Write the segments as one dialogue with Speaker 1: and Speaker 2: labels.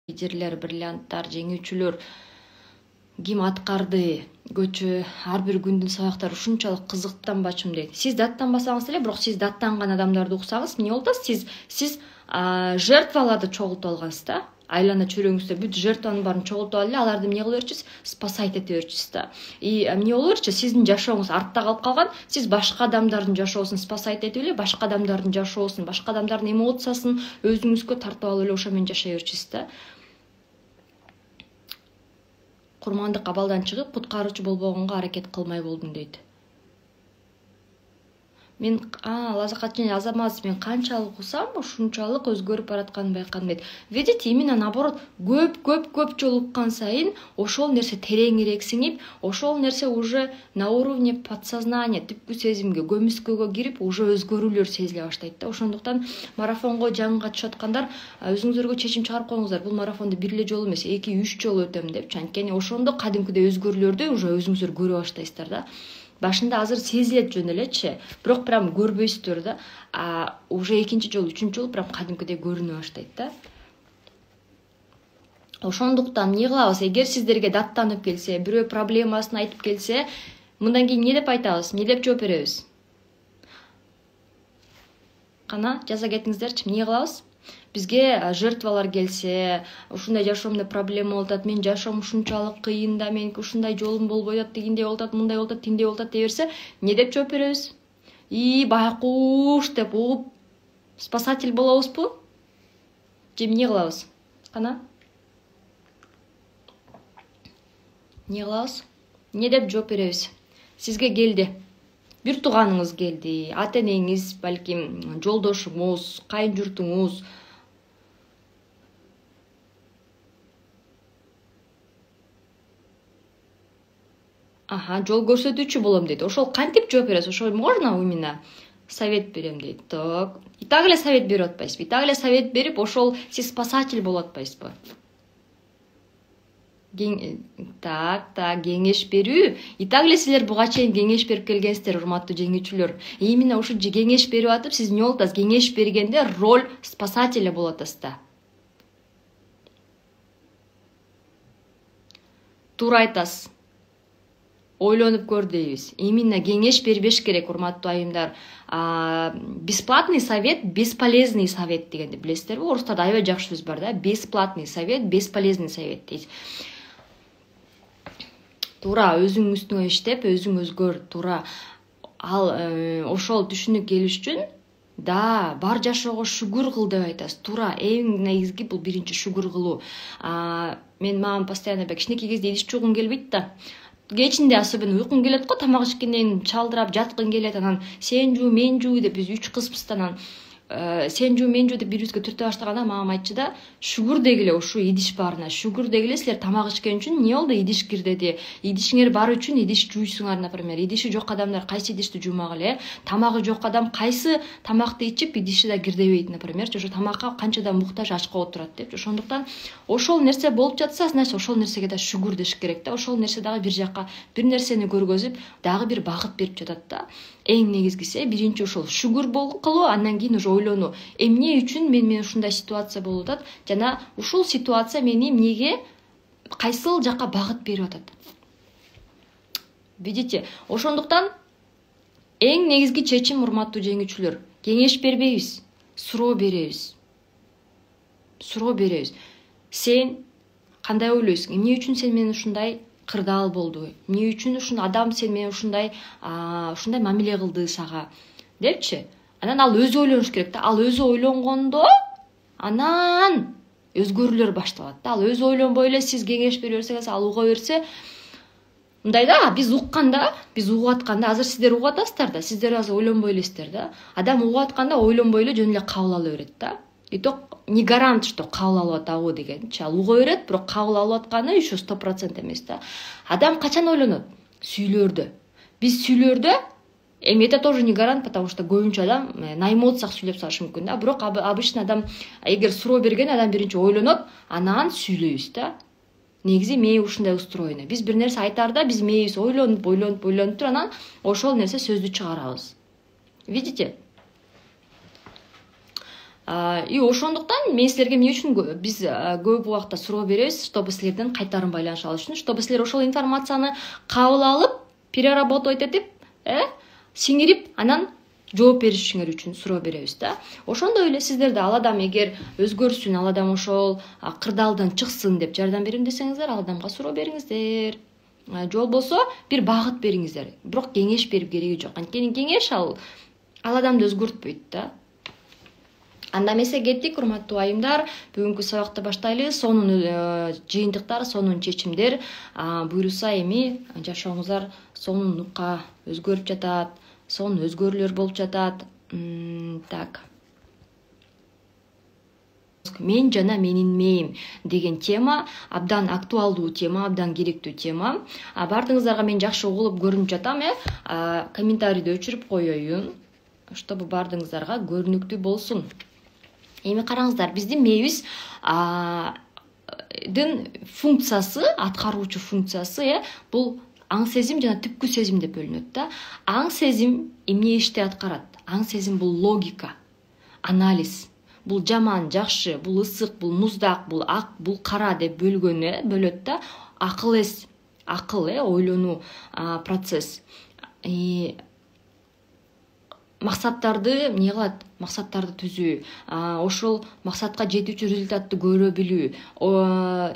Speaker 1: лидерлер, бриллианттар, жеңүүчүлөр ким аткарды, көчө, ар бир күндүн сабактары ушунчалык кызыктанбачымы дейт. Сиз даттанбасаңыз эле, бирок сиз даттанган адамдарды уксаңыз, эмне болот? Сиз жертваларды чогултуп алгансыз да. Айлана чөйрөңүздө бүт жертванын баарын чогултуп алып эле аларды эмне кыла берчүсүз? Спасать эте берчүсүз да. Эмне боло берчү? Сиздин жашооңуз артта калып калган. Сиз башка адамдардын жашоосун спасать этип эле, башка адамдардын жашоосун, башка адамдардын эмоциясын өзүңүзгө тартып алып эле ошо менен жашай берчүсүз да. Курмандык абалдан чыгып, куткаруучу болбогонго аракет кылмай болдум дейт. Мен Лазакатчын Азамат, мен канчалык уксам, ушунчалык өзгөрүп баратканын байкадым дейт. Видите, именно наоборот, көп жолу уккан сайын ошол нерсе тереңирээк сиңип, ошол нерсе уже на уровне подсознания, түпкү сезимге, көмүскөгө кирип, уже өзгөрүүлөр сезиле баштайт да. Ошондуктан марафонго жаңы катышып аткандар өзүңүзгө чечим чыгарып коюңуздар. Бул марафонду бир эле жолу эмес, 2-3 жолу өтөм депчи. Анткени ошондо кадимкидей өзгөрүүлөрдү уже өзүңүздөр көрө баштайсыздар да. Башында азыр сезилет жөн элечи, бирок прям көрбөйсүздөр да. Уже экинчи жолу, үчүнчү жолу прям кадимкидей көрүнө баштайт да. Ошондуктан эмне кылабыз? Эгер сиздерге даттанып келсе, бирөө проблемасын айтып келсе, мындан кийин эмне деп айтабыз? Эмне деп жооп беребиз? Кана жаза кетиңиздерчи, эмне кылабыз? Бизге жертвалар келсе, ушундай жашоомдо проблема болуп атат, мен жашоом ушунчалык кыйын да, мен ушундай жолум болбой атат, дегендей болуп атат, мындай болуп атат, тиндей болуп атат дей берсе, эмне деп жооп беребиз? Байкуш деп угуп спасатель болобузбу? Же эмне кылабыз? Кана? Эмне кылабыз? Эмне деп жооп беребиз? Сизге келди. Бир тууганыңыз келди, ата-энеңиз, балким жолдошуңуз, кайын журтуңуз. Жол көрсөтүүчү болом дейт. Ошол кантип жооп бересиз? Ошо можно именно совет берем дейт. Так. И так эле совет берип атпайсызбы? И так эле совет берип, ошол сиз спасатель болуп атпайсызбы? Так, кеңеш берүү. И так эле силер буга чейин кеңеш берип келгенсиздер, урматтуу жеңүүчүлөр. Именно ушу кеңеш берип атып, сиз эмне болуп атасыз? Кеңеш бергенде роль спасателя болуп атасыз да. Туура айтасыз. Ойлонуп көр дейбиз. Именно кеңеш бербеш керек, урматтуу айымдар. Бесплатный совет, бесполезный совет дегенди билесиздерби? Орустарда аябай жакшы сөз бар да. Бесплатный совет, бесполезный совет дейт. Туура, өзүң үстүңө иштеп, өзүң өзгөр, туура. Ал ошол түшүнүк келиш үчүн бар жашоого шүгүр кыл деп айтасыз. Туура, эң негизги бул биринчи шүгүр кылуу. Мага постоянно кичинекей кезде идиш жугум келбейт да. Кечинде особенно уйкуң келет го, тамак ичкенден чалдырап жаткың келет, анан сен жуу, мен жуу деп биз 3 кызбыз да, анан сен жуу, мен жуу деп бирибизге түртө баштаганда мамам айтчу да, шүгүр дегиле ушу идиш баарына, шүгүр дегиле силер тамак ичкен үчүн эмне болду? Идиш кирдеди. Идишиңер бар үчүн идиш жуйсуңар, например. Идиши жок адамдар кайсы идишти жуумагыла, тамагы жок адам кайсы тамакты ичип идиши да кирдебейт, например. Ошо тамакка канчадан муктаж ачка отурат деп. Ошондуктан ошол нерсе болуп жатса, значит ошол нерсеге да шүгүр деш керек да. Ошол нерсе дагы бир жакка бир нерсени көргөзүп, дагы бир багыт берип жатат да. Эң негизгиси биринчи ошол шүгүр кылуу, андан кийин уже ойлонуу. Эмне үчүн мен ушундай ситуация болуп атат жана ушул ситуация мени эмнеге, кайсыл жакка багыт берип атат. Видите? Ошондуктан эң негизги чечим, урматтуу жеңүүчүлөр, кеңеш бербейбиз, суроо беребиз. Суроо беребиз. Сен кандай ойлойсуң? Эмне үчүн сен менен ушундай кырдаал болду? Эмне үчүн ушул адам сен менен ушундай мамиле кылды сага? Депчи. Анан ал өзү ойлонуш керек да. Ал өзү ойлонгондо анан өзгөрүүлөр башталат да. Ал өзү ойлонбой эле сиз кеңеш бере берсеңиз, ал уга берсе, мындай да, биз укканда, биз угуп атканда, азыр сиздер угуп атасыздар да, сиздер азыр ойлонбой элесиздер да. Адам угуп атканда ойлонбой эле жөн эле кабыл ала берет да. И то не гарант, что кабыл алып атабы дегенчи. Ал уга берет, бирок кабыл алып атканы еще 100% эмес да. Адам качан ойлонот? Сүйлөрдө. Биз сүйлөрдө, это тоже не гарант, потому что көбүнчө адам на эмоциях сүйлөп салышы мүмкүн да. Бирок обычно адам, эгер суроо берген адам биринчи ойлонот, анан сүйлөйбүз да. Негизи мээ ушундай устроено. Биз бир нерсе айтарда, биз мээбиз ойлонуп туруп, анан ошол нерсе сөздү чыгарабыз. Видите? И ошондуктан мен силерге эмне үчүн биз көп убакта суроо беребиз, чтобы силерден кайтарым байланыша алыш үчүн, чтобы силер ошол информацияны кабыл алып, переработать этип, сиңирип, анан жооп беришиңер үчүн суроо беребиз да. Ошондой эле сиздер да ал адам эгер өзгөрсүн, ал адам ошол кырдаалдан чыксын деп жардам берем десеңиздер, ал адамга суроо бериңиздер. Же болбосо бир багыт бериңиздер. Бирок кеңеш берип кереги жок. Анткени кеңеш ал адамды өзгөртпөйт да. Анда эмесе кеттик, урматтуу айымдар. Бүгүнкү сабакты баштайлы. Сонун жыйынтыктар, сонун чечимдер буйруса эми жашооңуздар сонун нукка өзгөрүп жатат, сонун өзгөрүүлөр болуп жатат. Так. Мен жана менин мээм деген тема абдан актуалдуу тема, абдан керектүү тема. Бардыгыңыздарга мен жакшы угулуп көрүнүп жатам, комментарийди өчүрүп коеюн, чтобы бардыгыңыздарга көрүнүктүү болсун. Эми караңыздар, биздин мээбиз функциясы, аткаруучу функциясы бул аң сезим жана түпкү сезим деп бөлүнөт да. Аң сезим эмне ишти аткарат? Аң сезим бул логика, анализ. Бул жаман, жакшы, бул ысык, бул муздак, бул ак, бул кара деп бөлөт да. Акыл эс, ойлонуу процесс. Максаттарды эмне кылат? Максаттарды түзүү, ошол максатка жетүүчү результатты көрө билүү,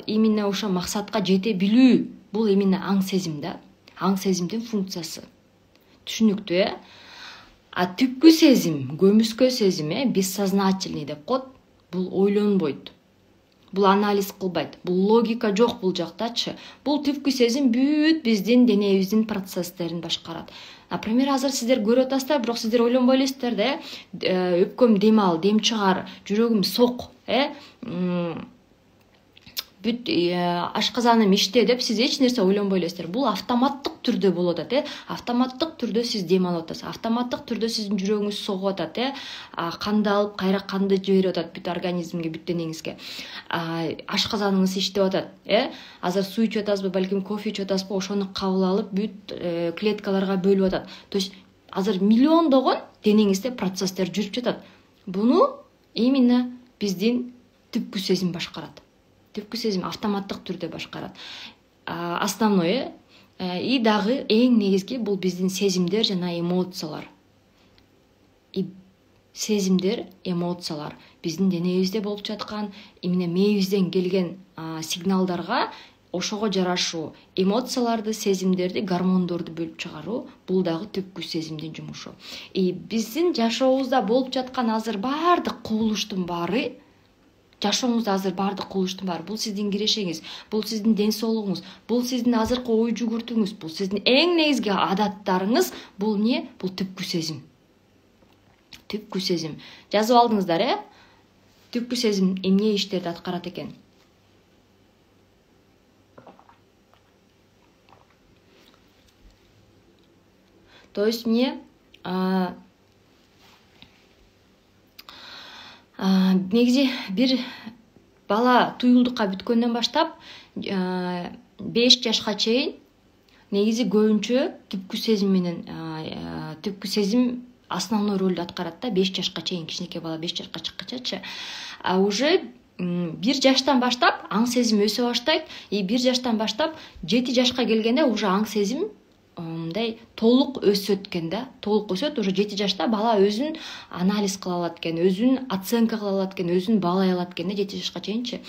Speaker 1: именно ошо максатка жете билүү, бул именно аң сезим да. Аң сезимдин функциясы. Түшүнүктүү, түпкү сезим, көмүскө сезим, бессознательный деп коет. Бул ойлонбойт. Бул анализ кылбайт. Бул логика жок бул жактачы. Бул түпкү сезим бүт биздин денебиздин процесстерин башкарат. Например, азыр сиздер көрүп атасыздар, бирок сиздер ойлонбой элесиздер да, өпкөм дем ал, дем чыгар, жүрөгүм сок, бүт ашказаным иште деп сиз эч нерсе ойлонбой элесиздер. Бул автоматтык түрдө болуп атат, автоматтык түрдө сиз дем алып атасыз, автоматтык түрдө сиздин жүрөгүңүз согуп атат, канды алып, кайра канды жиберип атат бүт организмге, бүт денеңизге. Ашказаныңыз иштеп атат, азыр суу ичип атасызбы, балким кофе ичип атасызбы, ошону кабыл алып бүт клеткаларга бөлүп атат. То есть азыр миллиондогон денеңизде процесстер жүрүп жатат. Буну именно биздин түпкү сезим башкарат. Түпкү сезим автоматтык түрдө башкарат. Основной и дагы эң негизги бул биздин сезимдер жана эмоциялар. Сезимдер, эмоциялар биздин денебизде болуп жаткан, эмне мээбизден келген сигналдарга ошого жарашуу эмоцияларды, сезимдерди, гормондорду бөлүп чыгаруу, бул дагы түпкү сезимдин жумушу. Биздин жашообузда болуп жаткан азыр баардык кубулуштун баары, жашооңузда азыр баардык кубулуштун баары, бул сиздин кирешеңиз, бул сиздин ден соолугуңуз, бул сиздин азыркы ой жүгүртүүңүз, бул сиздин эң негизги адаттарыңыз, бул эмне? Бул түпкү сезим. Түпкү сезим. Жазып алдыңыздар, Түпкү сезим эмне иштерди аткарат экен? То есть эмне? Негизи бир бала туюлдукка бүткөндөн баштап 5 жашка чейин негизи көбүнчө түпкү сезим менен түпкү сезим основной ролду аткарат да. 5 жашка чейин кичинекей бала 5 жашка чыккачачы уже 1 жаштан баштап аң сезим өсө баштайт. 1 жаштан баштап 7 жашка келгенде уже аң сезим мындай толук өсөт экен да. Толук өсөт, уже 7 жашта бала өзүн анализ кыла алат экен, өзүн оценка кыла алат экен, өзүн баалай алат экен да 7 жашка чейинчи.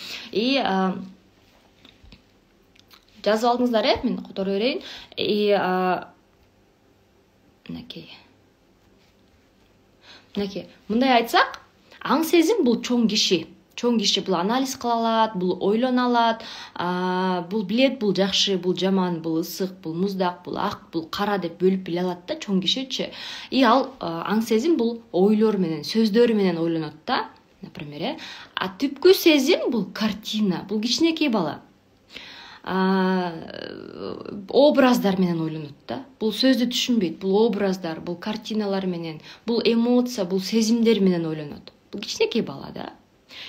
Speaker 1: Жазып алдыңыздар, мен которо берейин. Мынакей, мындай айтсак, аң сезим бул чоң киши. Чоң киши бул анализ кыла алат, бул ойлоно алат, бул билет, бул жакшы, бул жаман, бул ысык, бул муздак, бул ак, бул кара деп бөлүп биле алат да, чоң кишичи. Ал аң сезим бул ойлор менен, сөздөр менен ойлонот да, например, түпкү сезим бул картина, бул кичинекей бала. Образдар менен ойлонот да. Бул сөздү түшүнбөйт, бул образдар, бул картиналар менен, бул эмоция, бул сезимдер менен ойлонот. Бул кичинекей бала да.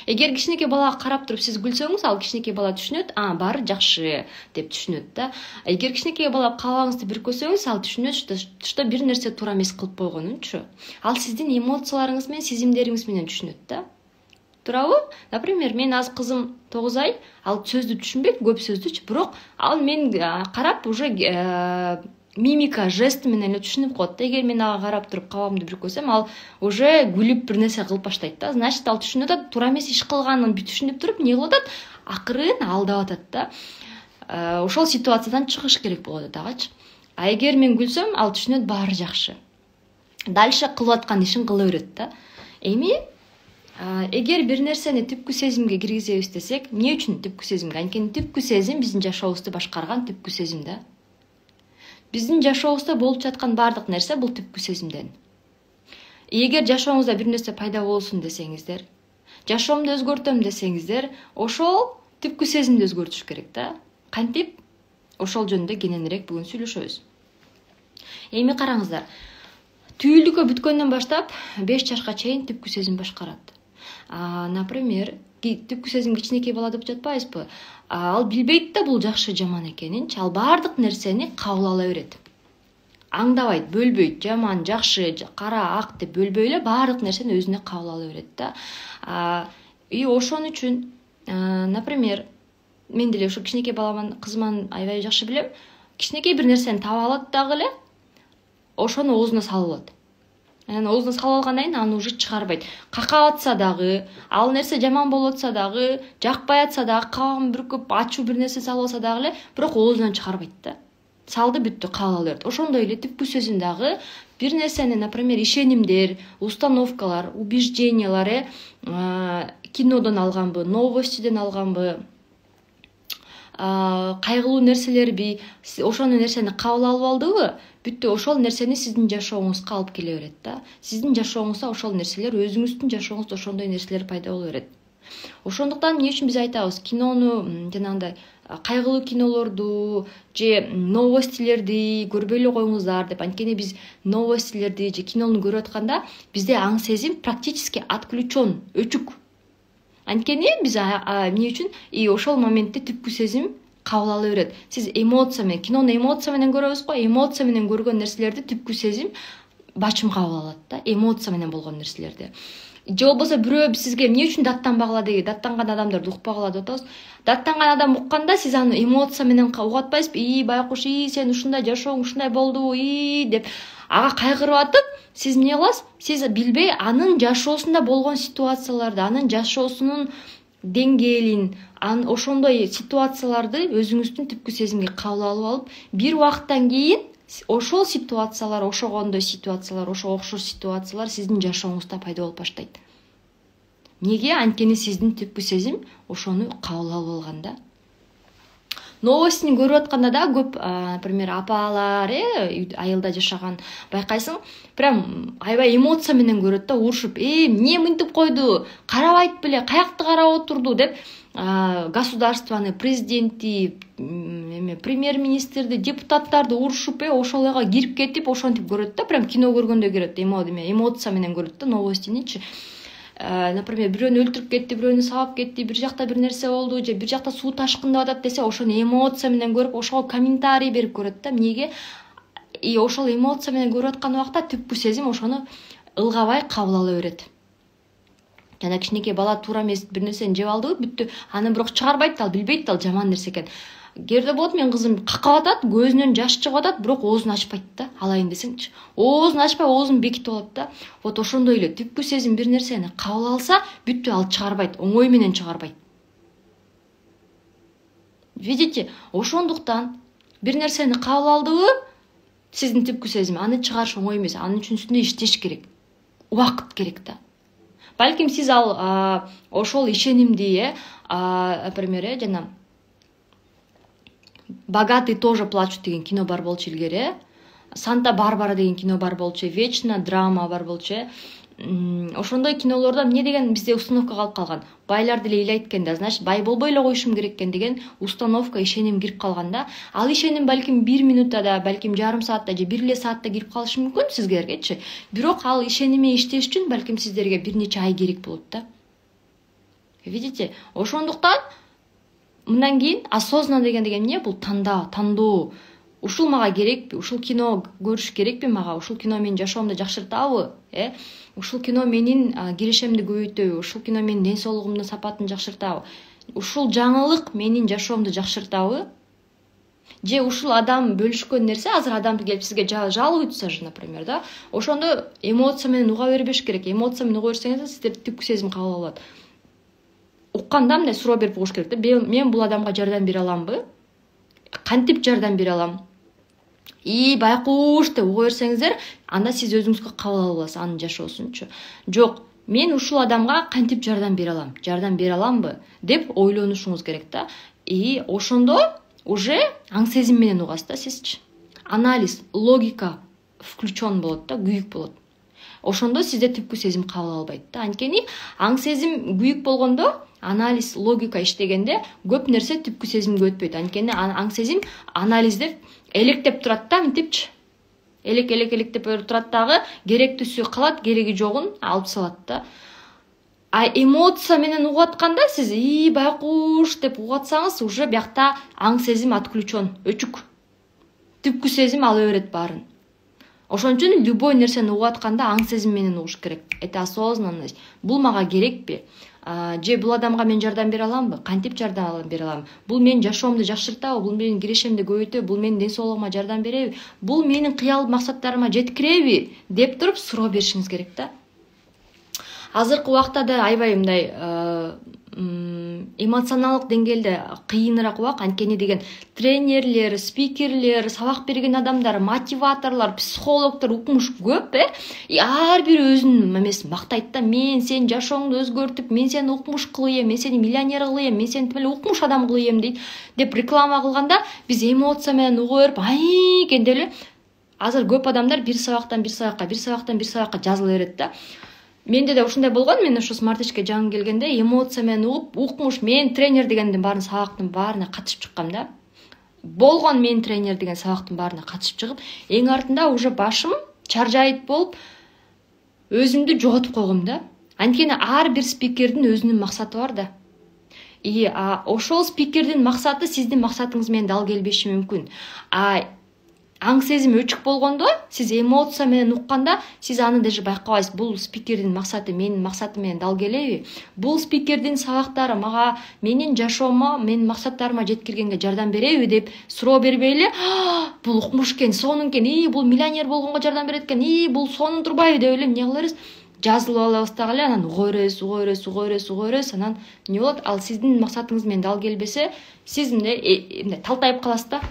Speaker 1: Эгер кичинекей балага карап туруп сиз күлсөңүз, ал кичинекей бала түшүнөт, баары жакшы деп түшүнөт да. Эгер кичинекей бала кабагыңызды бүркөсөңүз, ал түшүнөт, что бир нерсе туура эмес кылып койгонунчу. Ал сиздин эмоцияларыңыз менен, сезимдериңиз менен түшүнөт да. туурабы? Например, мен азыр кызым 9 ай, ал сөздү түшүнбөйт, көп сөздүчү, бирок ал мен карап уже мимика, жест менен эле түшүнүп коет да. Эгер мен ага карап туруп кабагымды бүркөсөм, ал уже күлүп бир нерсе кылып баштайт да. Значит, ал түшүнүп атат, туура эмес иш кылганын түшүнүп туруп, эмне кылып атат? Акырын алдап атат да. Ошол ситуациядан чыгыш керек болот атагачы. А эгер мен күлсөм, ал түшүнөт, баары жакшы. Дальше кылып аткан ишин кыла берет да. Эми эгер бир нерсени түпкү сезимге киргизебиз десек, эмне үчүн түпкү сезимге? Анткени түпкү сезим биздин жашообузду башкарган түпкү сезим да. Биздин жашообузда болуп жаткан баардык нерсе бул түпкү сезимден. Эгер жашооңузда бир нерсе пайда болсун десеңиздер, жашоомду өзгөртөм десеңиздер, ошол түпкү сезимди өзгөртүш керек да. Кантип? Ошол жөнүндө кененирээк бүгүн сүйлөшөбүз. Эми караңыздар. Түйүлдүккө бүткөндөн баштап 5 жашка чейин түпкү сезим башкарат. Например, түпкү сезим кичинекей бала деп жатпайбызбы? Ал билбейт да бул жакшы жаман экенинчи. Ал баардык нерсени кабыл ала берет. Аңдабайт, бөлбөйт, жаман, жакшы, кара, ак деп бөлбөй эле баардык нерсени өзүнө кабыл ала берет да. И ошон үчүн, например, мен деле ушу кичинекей баламан, кызыман аябай жакшы билем. Кичинекей бир нерсени таба алат дагы эле, ошону оозуна салып алат. Оозуна салып алгандан кийин аны уже чыгарбайт. Какап атса дагы, ал нерсе жаман болуп атса дагы, жакпай атса дагы, кабагын бүркөп, ачуу бир нерсе салып алса дагы эле, бирок оозунан чыгарбайт да. Салды, бүттү, кабыл ала берет. Ошондой эле түпкү сезим дагы бир нерсени, например, ишенимдер, установкалар, убеждениялар, кинодон алганбы, новостиден алганбы, кайгылуу нерселерби, ошону нерсени кабыл алып алдыбы, бүттү, ошол нерсени сиздин жашооңузга алып келе берет да. Сиздин жашооңузда ошол нерселер, өзүңүздүн жашооңузда ошондой нерселер пайда боло берет. Ошондуктан эмне үчүн биз айтабыз, кинону, жанагындай кайгылуу кинолорду же новостилерди көрбөй эле коюңуздар деп. Анткени биз новостилерди же кинону көрүп атканда бизде аң сезим практически отключен, өчүк. Анткени биз эмне үчүн? И ошол моментте түпкү сезим кабыл ала берет. Сиз эмоция менен, кинону эмоция менен көрөбүз го, эмоция менен көргөн нерселерди түпкү сезим бачым кабыл алат да, эмоция менен болгон нерселерди. Же болбосо бирөө сизге эмне үчүн даттанбагыла деги, даттанган адамдарды укпагыла деп атабыз. Даттанган адам укканда сиз аны эмоция менен угуп атпайсызбы? Байкуш, сен ушундай жашооң ушундай болду, деп ага кайгырып атып, сиз эмне кыласыз? Сиз билбей анын жашоосунда болгон ситуацияларды, анын жашоосунун деңгээлин, ошондой ситуацияларды өзүңүздүн түпкү сезимге кабыл алып алып, бир убакыттан кийин ошол ситуациялар, ошогондой ситуациялар, ошого окшош ситуациялар сиздин жашооңузда пайда болуп баштайт. Неге? Анткени сиздин түпкү сезим ошону кабыл алып алган да. Новостини көрүп атканда да көп, например, апалар, айылда жашаган, байкайсың, прям аябай эмоция менен көрөт да, урушуп, эмне мынтип койду, карабайт беле, каякты карап отурду деп, государствоны, президентти, премьер-министрди, депутаттарды урушуп, ошол жака кирип кетип, ошентип көрөт да, прям кино көргөндөй көрөт, эмоция менен көрөт да новостиничи. Например, бирөөнү өлтүрүп кетти, бирөөнү сабап кетти, бир жакта бир нерсе болду, же бир жакта суу ташкындап атат десе, ошону эмоция менен көрүп, ошого комментарий берип көрөт да. Эмнеге? И ошол эмоция менен көрүп аткан убакта түпкү сезим ошону ылгабай кабыл ала берет. Жана кичинекей бала туура эмес бир нерсени жеп алдыбы, бүттү, аны бирок чыгарбайт, ал билбейт, ал жаман нерсе экен. Керде болот, мен кызым какап атат, көзүнөн жаш чыгып атат, бирок оозун ачпайт да, алайын десеңчи. Оозун ачпай, оозун бекитип алат да. Вот ошондой эле түпкү сезим бир нерсени кабыл алса, бүттү, ал чыгарбайт, оңой менен чыгарбайт. Видите? Ошондуктан бир нерсени кабыл алдыбы, сиздин түпкү сезим, аны чыгарыш оңой эмес, анын үчүн үстүндө иштеш керек. Убакыт керек да. Балким сиз ошол ишенимди, например, жана «Богатые тоже плачут» деген кино бар болчу илгери, «Санта-Барбара» деген кино бар болчу, «Вечная драма» бар болчу. Ошондой кинолордо эмне деген бизде установка калып калган. Байлар деле ыйлайт экен да, значит, бай болбой эле коюшум керек экен деген установка, ишеним кирип калган да. Ал ишеним балким 1 минутта, балким жарым саатта же 1 саатта кирип калышы мүмкүн сиздергечи. Бирок ал ишеними иштеш үчүн балким сиздерге бир нече ай керек болот да. Видите? Ошондуктан мындан кийин осознанно деген эмне? Бул тандоо. ушул мага керекпи, ушул кино көрүш керекпи мага, ушул кино менин жашоомду жакшыртабы, ушул кино менин кирешемди көбөйтөбү, ушул кино менин ден соолугумдун сапатын жакшыртабы, ушул жаңылык менин жашоомду жакшыртабы, же ушул адам бөлүшкөн нерсе, азыр адам келип сизге жалуется же, например, да, ошондо эмоция менен уга бербеш керек. Эмоция менен уга берсеңиз сиздер түпкү сезим кабыл алат. Укканда мындай суроо берип угуш керек да, мен бул адамга жардам бере аламбы? Кантип жардам бере алам? Байкуш деп уга берсеңиздер, анда сиз өзүңүзгө кабыл аласыз анын жашоосунчу. Жок, мен ушул адамга кантип жардам бере аламбы деп ойлонушуңуз керек да. Ошондо уже аң сезим менен угасыз да сизчи. Анализ, логика включен болот да, күйүк болот. Ошондо сизде түпкү сезим кабыл албайт да. Анткени аң сезим күйүк болгондо, анализ, логика иштегенде көп нерсе түпкү сезимге өтпөйт. Анткени аң сезим анализдеп, электеп турат да, мынтипчи. Электеп турат дагы, керектүүсү калат, кереги жогун алып салат да. Эмоция менен угатканда сиз байкуш деп угатсаңыз, уже биякта аң сезим отключен, өчүк. Түпкү сезим ала берет баарын. Ошон үчүн любой нерсени угатканда аң сезим менен угуш керек. Это осознанность. Бул мага керекпи? Же бул адамга мен жардам бере аламбы? Кантип жардам бере алам? Бул менин жашоомду жакшыртабы? Бул менин кирешемди көбөйтөбү? Бул менин ден соолугума жардам береби? Бул менин кыял максаттарыма жеткиреби? Деп туруп суроо беришиңиз керек да. Азыркы убакта да аябай мындай эмоционалдык деңгээлде кыйыныраак убак, анткени деген тренерлер, спикерлер, сабак берген адамдар, мотиваторлор, психологдор укмуш көп, ар бири өзүнүн эмесин мактайт да. Мен сен жашооңду өзгөртүп, мен сени укмуш кылыйм, мен сени миллионер кылыйм, мен сени тип эле укмуш адам кылыйм дейт деп реклама кылганда, биз эмоция менен уга берип, экен деп эле азыр көп адамдар бир сабактан бир сабакка жазыла берет да. Менде да ушундай болгон, мен ошо смартичке жаңы келгенде эмоция менен угуп, укмуш, мен тренер дегендин баарын сабактын баарына катышып чыккам да. Болгон мен тренер деген сабактын баарына катышып чыгып, эң артында уже башым чаржайт болуп, өзүмдү жоготуп койгом да. Анткени ар бир спикердин өзүнүн максаты бар да. Ошол спикердин максаты сиздин максатыңыз менен дал келбеши мүмкүн. Аң сезим өчүк болгондо, сиз эмоция менен укканда, сиз аны даже байкабайсыз. Бул спикердин максаты менин максатым менен дал келеби? Бул спикердин сабактары мага менин жашоомо, менин максаттарыма жеткиргенге жардам береби деп суроо бербей эле, бул укмуш экен, сонун экен, бул миллионер болгонго жардам берет экен, бул сонун турбайбы деп эле эмне кылабыз? Жазылып алабыз дагы эле, анан уга беребиз, анан эмне болот? Ал сиздин максатыңыз менен дал келбесе, сиз мындай талтайып каласыз да.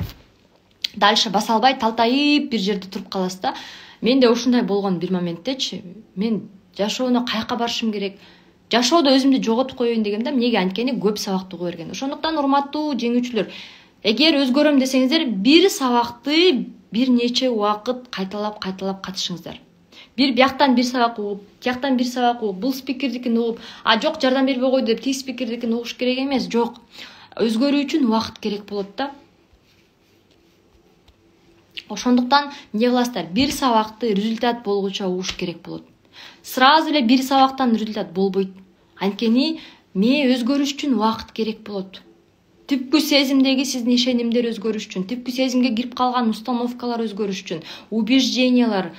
Speaker 1: Дальше баса албай, талтайып бир жерде туруп каласыз да. Менде ушундай болгон бир моменттечи, мен жашооно каяка барышым керек, жашоодо өзүмдү жоготуп коеюн дегем да. Эмнеге? Анткени көп сабакты уга берген. Ошондуктан урматтуу жеңүүчүлөр, эгер өзгөрөм десеңиздер, бир сабакты бир нече убакыт кайталап катышыңыздар. Бияктан бир сабак угуп, тияктан бир сабак угуп, бул спикердикин угуп, жок жардам бербей койду деп тиги спикердикин угуш керек эмес. Жок. Өзгөрүү үчүн убакыт керек болот да. Ошондуктан эмне кыласыздар? Бир сабакты результат болгучу угуш керек болот. Сразу эле бир сабактан результат болбойт. Анткени өзгөрүш үчүн убакыт керек болот. Түпкү сезимдеги сиздин ишенимдер өзгөрүш үчүн, түпкү сезимге кирип калган установкалар өзгөрүш үчүн, убеждениялар,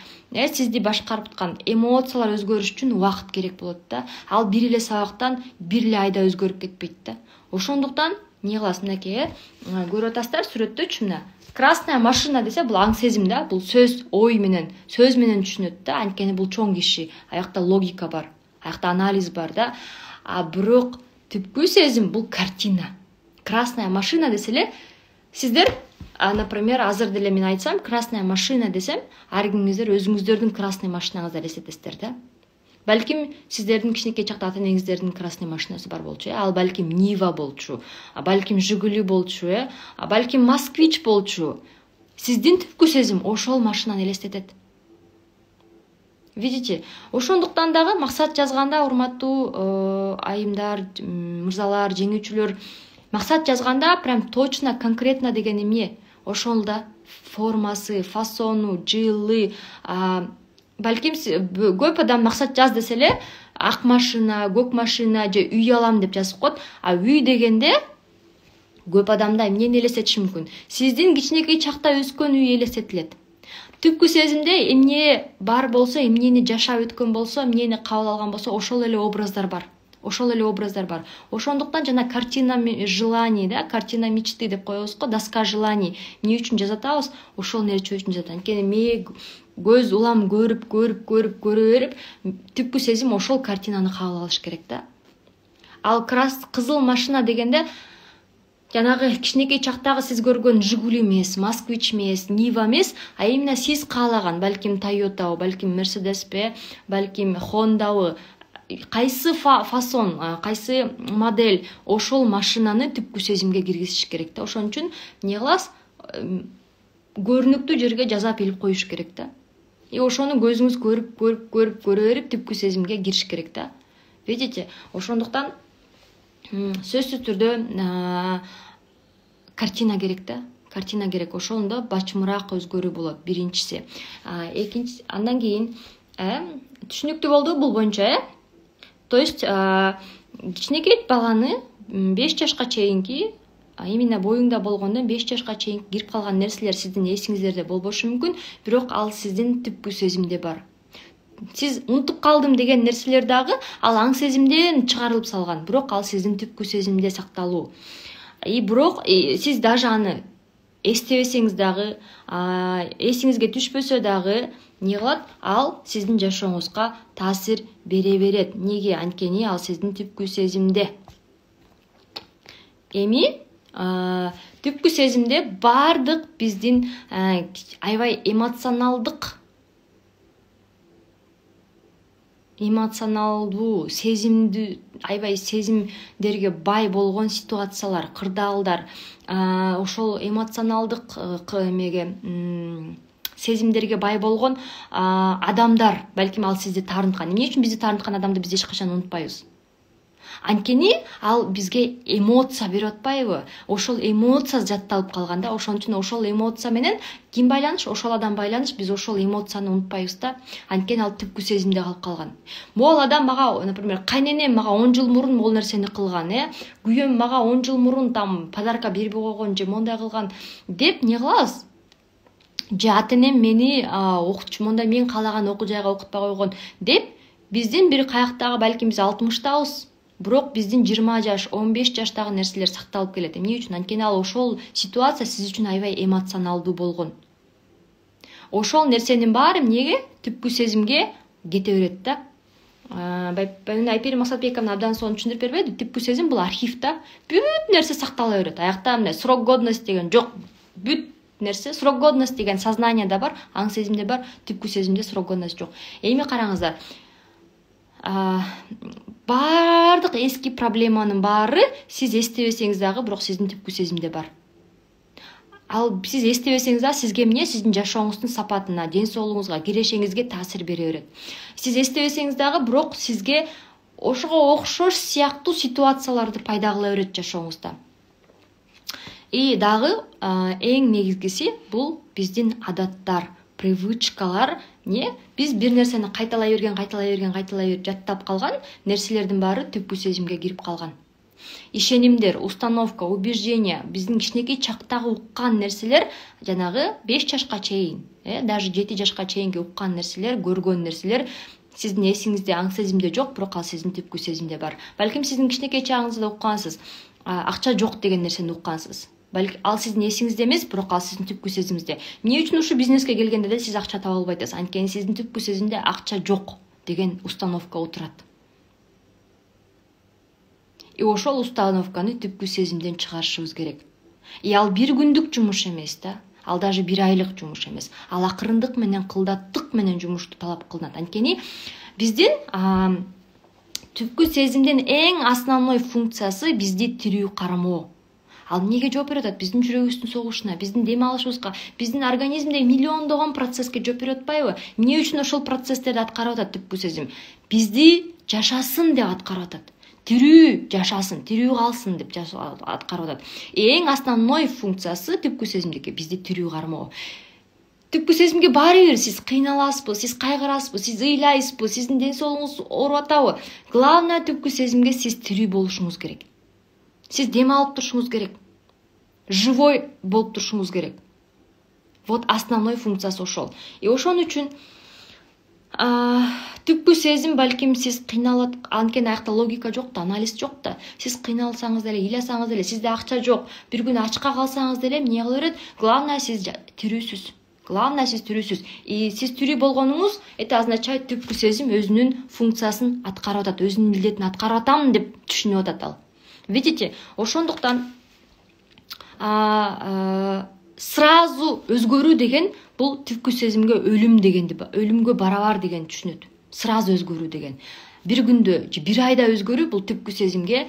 Speaker 1: сизди башкарып аткан эмоциялар өзгөрүш үчүн убакыт керек болот да. Ал бир эле сабактан бир эле айда өзгөрүп кетпейт да. Ошондуктан эмне кыласыз? Мынакей, көрүп атасыздар сүрөттөчү мына. Красная машина десе, бул аң сезим да, бул сөз менен түшүнөт да, анткени бул чоң киши, аякта логика бар, аякта анализ бар да. Бирок түпкү сезим бул картина. Красная машина десе эле, сиздер, например, азыр деле мен айтсам, красная машина десем, ар кимиңиздер өзүңүздөрдүн красный машинаңызды элестетесиздер да. Балким сиздердин кичинекей чакта ата энеңиздердин красный машинасы бар болчу, ал балким Нива болчу, балким Жигули болчу, балким Москвич болчу. Сиздин түпкү сезим ошол машинаны элестетет. Видите? Ошондуктан дагы максат жазганда, урматтуу айымдар, мырзалар, жеңүүчүлөр, максат жазганда прям точно, конкретно деген эмне? Ошол да формасы, фасону, жылы, балким көп адам максат жаз десе эле, ак машина, көк машина же үй алам деп жазып коет. Үй дегенде Көп адамда эмнени элестетиши мүмкүн? Сиздин кичинекей чакта өскөн үй элестетилет. Түпкү сезимде эмне бар болсо, эмнени жашап өткөн болсо, эмнени кабыл алган болсо, ошол эле образдар бар. Ошондуктан жана картина желаний, картина мечты деп коебуз го, доска желаний. Эмне үчүн жазатабыз? Ошол нерсе үчүн жазат. Анткени мээ көз улам көрүп берип, түпкү сезим ошол картинаны кабыл алыш керек да. Ал кызыл машина дегенде жанагы кичинекей чактагы сиз көргөн Жигули эмес, Москвич эмес, Нива эмес, а именно сиз каалаган, балким Toyotабы, балким Mercedesпи, балким Hondабы, кайсы фасон, кайсы модель, ошол машинаны түпкү сезимге киргизиш керек да. Ошон үчүн эмне кыласыз? Көрүнүктүү жерге жазап илип коюш керек да. Ошону көзүңүз көрүп берип түпкү сезимге кириш керек да. Видите? Ошондуктан сөзсүз түрдө картина керек да. Картина керек. Ошондо бачымыраак өзгөрүү болот, биринчиси. Экинчи, андан кийин түшүнүктүү болду бул боюнча, То есть кичинекей баланы 5 жашка чейинки, именно боюңда болгондо 5 жашка чейин кирип калган нерселер сиздин эсиңиздерде болбошу мүмкүн, бирок ал сиздин түпкү сезимде бар. Сиз унутуп калдым деген нерселер дагы ал аң сезимден чыгарылып салган, бирок ал сиздин түпкү сезимде сакталуу. Бирок сиз даже аны эстебесеңиз дагы, эсиңизге түшпөсө дагы, эмне кылат? Ал сиздин жашооңузга таасир бере берет. Неге? Анткени ал сиздин түпкү сезимде. Эми түпкү сезимде бардык биздин аябай эмоционалдуу, сезимдүү, аябай сезимдерге бай болгон ситуациялар, кырдаалдар, ошол эмоционалдык сезимдерге бай болгон адамдар, балким ал сизди таарынткан. Эмне үчүн бизди таарынткан адамды биз эч качан унутпайбыз? Анткени ал бизге эмоция берип атпайбы? Ошол эмоция жатталып калган да. Ошон үчүн ошол эмоция менен ким байланыш? Ошол адам байланыш. Биз ошол эмоцияны унутпайбыз да. Анткени ал түпкү сезимде калып калган. Могул адам мага, например, кайненем мага 10 жыл мурун бул нерсени кылган, күйөөм мага 10 жыл мурун там подарка бербей койгон же мондай кылган деп эмне кылабыз? Же ата-энем мени мондай мен каалаган окуу жайга окутпай койгон деп биздин бир каяктагы, балким биз 60-табыз. Бирок биздин 20 жаш, 15 жаштагы нерселер сакталып келет. Эмне үчүн? Анткени ал ошол ситуация сиз үчүн аябай эмоционалдуу болгон. Ошол нерсенин баары эмнеге? Түпкү сезимге кете берет да. Айпери Максатбековна абдан сонун түшүндүрүп бербеди? Түпкү сезим бул архив да. Бүт нерсе сактала берет. Аякта мындай срок годности деген жок. Бүт нерсе срок годности деген сознанияда бар, аң сезимде бар, түпкү сезимде срок годности жок. Эми караңыздар. Бардык эски проблеманын баары сиз эстебесеңиз дагы, бирок сиздин түпкү сезимде бар. Ал сиз эстебесеңиз дагы сизге эмне? Сиздин жашооңуздун сапатына, ден соолугуңузга, кирешеңизге таасир бере берет. Сиз эстебесеңиз дагы, бирок сизге ошого окшош сыяктуу ситуацияларды пайда кыла берет жашооңузда. Дагы эң негизгиси бул биздин адаттар, привычкалар. Биз бир нерсени кайталай берип жаттап калган нерселердин баары түпкү сезимге кирип калган. Ишенимдер, установка, убеждение, биздин кичинекей чактагы уккан нерселер, жанагы 5 жашка чейин, даже 7 жашка чейинки уккан нерселер, көргөн нерселер сиздин эсиңизде, аң сезимде жок, бирок ал сиздин түпкү сезимде бар. Балким сиздин кичинекей чагыңызда уккансыз, акча жок деген нерсени уккансыз. Балки ал сиздин эсиңизде эмес, бирок ал сиздин түпкү сезимиңизде. Эмне үчүн ушу бизнеске келгенде да сиз акча таба албай атасыз? Анткени сиздин түпкү сезимде акча жок деген установка отурат. Ошол установканы түпкү сезимден чыгарышыбыз керек. Ал бир күндүк жумуш эмес да. Ал даже бир айлык жумуш эмес. Ал акырындык менен, кылдаттык менен жумушту талап кылынат. Анткени биздин түпкү сезимдин эң основной функциясы бизди тирүү кармоо. Ал эмнеге жооп берип атат? Биздин жүрөгүбүздүн согушуна, биздин дем алышыбызга, биздин организмде миллиондогон процесске жооп берип атпайбы? Эмне үчүн ошол процесстерди аткарып атат түпкү сезим? Бизди жашасын деп аткарып атат. Тирүү жашасын, тирүү калсын деп аткарып атат. Эң основной функциясы түпкү сезимдики бизди тирүү кармоо. Түпкү сезимге баары бир сиз кыйналасызбы, сиз кайгырасызбы, сиз ыйлайсызбы, сиздин ден соолугуңуз ооруп атабы? Главное түпкү сезимге сиз тирүү болушуңуз керек. Сиз дем алып турушуңуз керек. живой болуп турушуңуз керек. Вот основной функциясы ошол. Ошон үчүн түпкү сезим балким сиз кыйналат, анткени аякта логика жок да, анализ жок да. Сиз кыйналсаңыз деле, ыйласаңыз деле, сизде акча жок, бир күн ачка калсаңыз деле эмне кыла берет? Главное сиз тирүүсүз. Главное сиз тирүүсүз. Сиз тирүү болгонуңуз это означает түпкү сезим өзүнүн функциясын аткарып атат, өзүнүн милдетин аткарып атам деп түшүнүп атат ал. Видите? Ошондуктан сразу өзгөрүү деген бул түпкү сезимге өлүмгө барабар деген түшүнөт. Сразу өзгөрүү деген. Бир күндө же бир айда өзгөрүү бул түпкү сезимге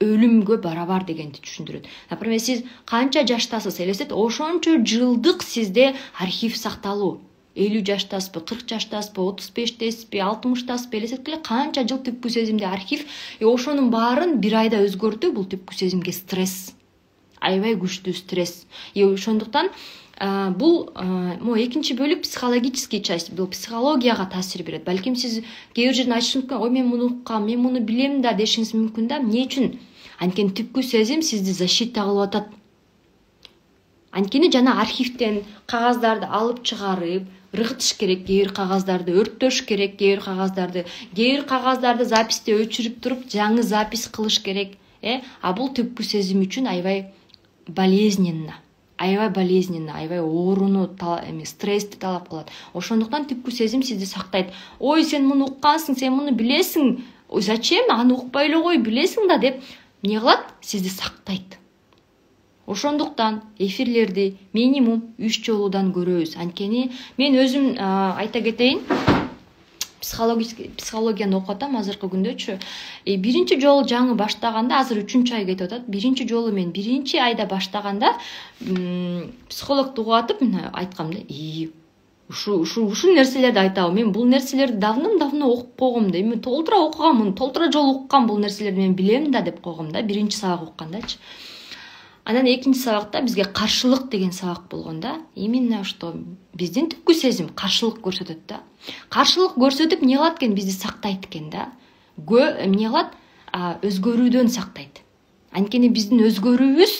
Speaker 1: өлүмгө барабар дегенди түшүндүрөт. Например, сиз канча жаштасыз, элестет, ошончо жылдык сизде архив сакталуу. 50 жаштасызбы, 40 жаштасызбы, 35-тесизби, 60-тасызбы, элестеткиле канча жыл түпкү сезимде архив, ошонун баарын бир айда өзгөртүү бул түпкү сезимге стресс. Аябай күчтүү стресс. Ошондуктан бул экинчи бөлүк психологический часть, бул психологияга таасир берет. Балким сиз кээ бир жерден айтышыңыз мүмкүн, ой мен муну уккам, мен муну билем да дешиңиз мүмкүн да. Эмне үчүн? Анткени түпкү сезим сизди защита кылып атат. Анткени жана архивден кагаздарды алып чыгарып, ыргытыш керек, кээ бир кагаздарды өрттөш керек, кээ бир кагаздарды записте өчүрүп туруп жаңы запись кылыш керек. Бул түпкү сезим үчүн аябай болезненно, аябай ооруну, стрессти талап кылат. Ошондуктан түпкү сезим сизди сактайт. Ой, сен муну уккансың, сен муну билесиң. Ой, зачем? Аны укпай эле кой, билесиң да деп эмне кылат? Сизди сактайт. Ошондуктан эфирлерди минимум 3 жолудан көрөбүз. Анткени мен өзүм айта кетейин, психологияны окуп атам азыркы күндөчү. Биринчи жолу жаңы баштаганда, азыр 3-ай кетип атат. Биринчи жолу мен биринчи айда баштаганда психологду угуп атып мен айткам да, ушул нерселерди айтабы. Мен бул нерселерди давно окуп койгом да. Мен толтура окугам, толтура жолу уккам, бул нерселерди мен билем да деп койгом да. Биринчи сабак уккандачы. Анан экинчи сабакта бизге каршылык деген сабак болгон да. Именно что биздин түпкү сезим каршылык көрсөтөт да. Каршылык көрсөтүп эмне кылат экен? Бизди сактайт экен да. Эмне кылат? Өзгөрүүдөн сактайт. Анткени биздин өзгөрүүбүз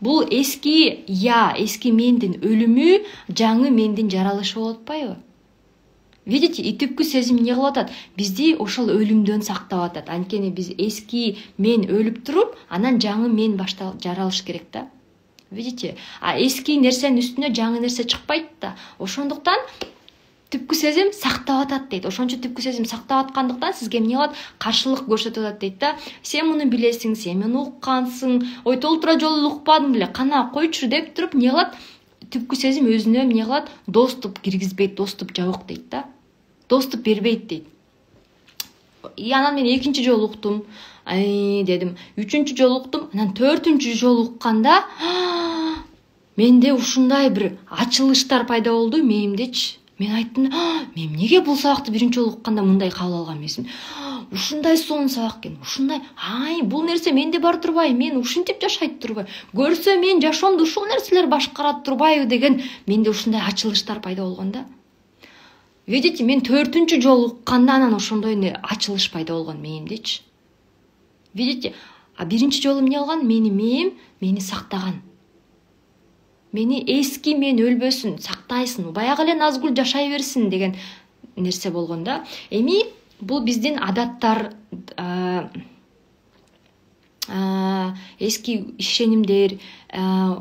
Speaker 1: бул эски мендин өлүмү, жаңы мендин жаралышы болуп атпайбы? Видите, түпкү сезим эмне кылып атат? Бизди ошол өлүмдөн сактап атат. Анткени биз эски мен өлүп туруп, анан жаңы мен жаралыш керек да. Видите? Эски нерсенин үстүнө жаңы нерсе чыкпайт да. Ошондуктан түпкү сезим сактап атат дейт. Ошончо түпкү сезим сактап аткандыктан сизге эмне кылат? Каршылык көрсөтүп атат дейт да. Сен муну билесиң, сен муну уккансың. Ой, толтура жолу укпадың беле, кана койчу деп туруп эмне кылат? Түпкү сезим өзүнө эмне кылат? Доступ киргизбейт, доступ жабык дейт да. Доступ бербейт дейт. Анан мен экинчи жолу уктум. Дедим. Үчүнчү жолу уктум. Анан төртүнчү жолу укканда менде ушундай бир ачылыштар пайда болду мээмдечи. Мен айттым, мен эмнеге бул сабакты биринчи жолу укканда мындай кабыл алган эмесмин? Ушундай сонун сабак экен. Ушундай, бул нерсе менде бар турбайбы? Мен ушинтип жашайт турбайбы? Көрсө мен жашоомду ушул нерселер башкарат турбайбы деген менде ушундай ачылыштар пайда болгон да. Видите, мен төртүнчү жолу укканда анан ошондой ачылыш пайда болгон мээмдечи. Видите, биринчи жолу эмне кылган? Мээм мени сактаган. Мени эски мен өлбөсүн, сактайсың, баягы эле назгүл жашай берсин деген нерсе болгон да. Эми бул биздин адаттар, эски ишенимдер,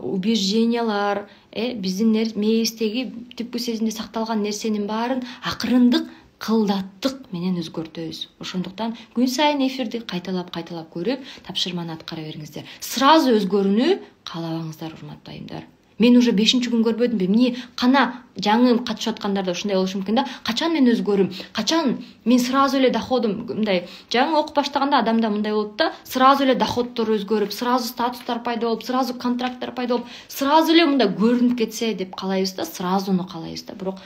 Speaker 1: убеждениялар, биздин мээбиздеги түпкү сезимде сакталган нерсенин баарын акырындык кылдаттык менен өзгөртөбүз. Ошондуктан күн сайын эфирди кайталап көрүп, тапшырманы аткара бериңиздер. Сразу өзгөрүүнү каалабаңыздар, урматтуу айымдар. Мен уже 5-чи күн көрбөдүмбү? Эмне кана жаңы катышып аткандарда ушундай болушу мүмкүн да. Качан мен өзгөрүм? Качан мен сразу эле доходум мындай жаңы окуп баштаганда адамда мындай болот да, сразу эле доходдор өзгөрүп, сразу статустар пайда болуп, сразу контракттар пайда болуп, сразу эле мындай көрүнүп кетсе деп каалайбыз да, сразуну каалайбыз да. Бирок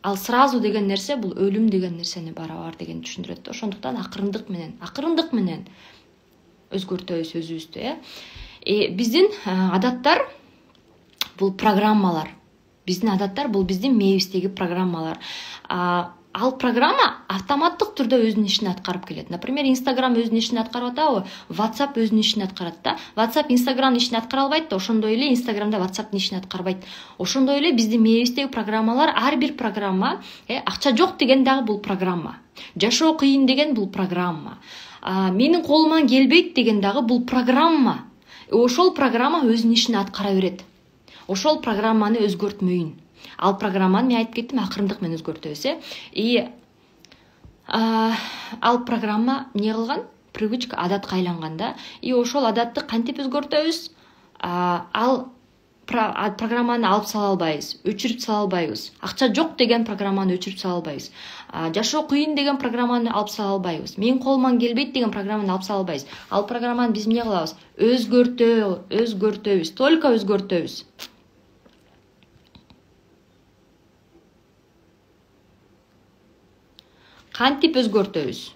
Speaker 1: ал сразу деген нерсе бул өлүм деген нерсени барабар деген түшүндүрөт да. Ошондуктан акырындык менен өзгөртөбүз өзүбүздү, биздин адаттар бул программалар. Биздин адаттар бул биздин мээбиздеги программалар. ал программа автоматтык түрдө өзүнүн ишин аткарып келет. Например, Instagram өзүнүн ишин аткарып атабы, WhatsApp өзүнүн ишин аткарат да. WhatsApp Instagramдын ишин аткара албайт да, ошондой эле Instagramда WhatsAppтын ишин аткарбайт. Ошондой эле биздин мээбиздеги программалар, ар бир программа, акча жок деген дагы бул программа. Жашоо кыйын деген бул программа. Менин колуман келбейт деген дагы бул программа. Ошол программа өзүнүн ишин аткара берет. Ошол программаны өзгөртмөйүн. Ал программаны мен айтып кеттим, акырындык менен өзгөртөбүз, ал программа эмне кылган? Привычка, адатка айланган да. Ошол адатты кантип өзгөртөбүз? Ал программаны алып сала албайбыз, өчүрүп сала албайбыз. Акча жок деген программаны өчүрүп сала албайбыз. Жашоо кыйын деген программаны алып сала албайбыз. Менин колуман келбейт деген программаны алып сала албайбыз. Ал программаны биз эмне кылабыз? Өзгөртөбүз, только өзгөртөбүз. Кантип өзгөртөбүз?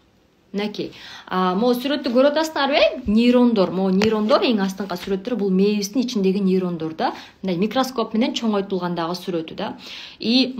Speaker 1: Мынакей. Могу сүрөттү көрүп атасыңарбы? Нейрондор. Могу нейрондор эң астыңкы сүрөттөр бул мээбиздин ичиндеги нейрондор да. Мындай микроскоп менен чоңойтулгандагы сүрөтү да.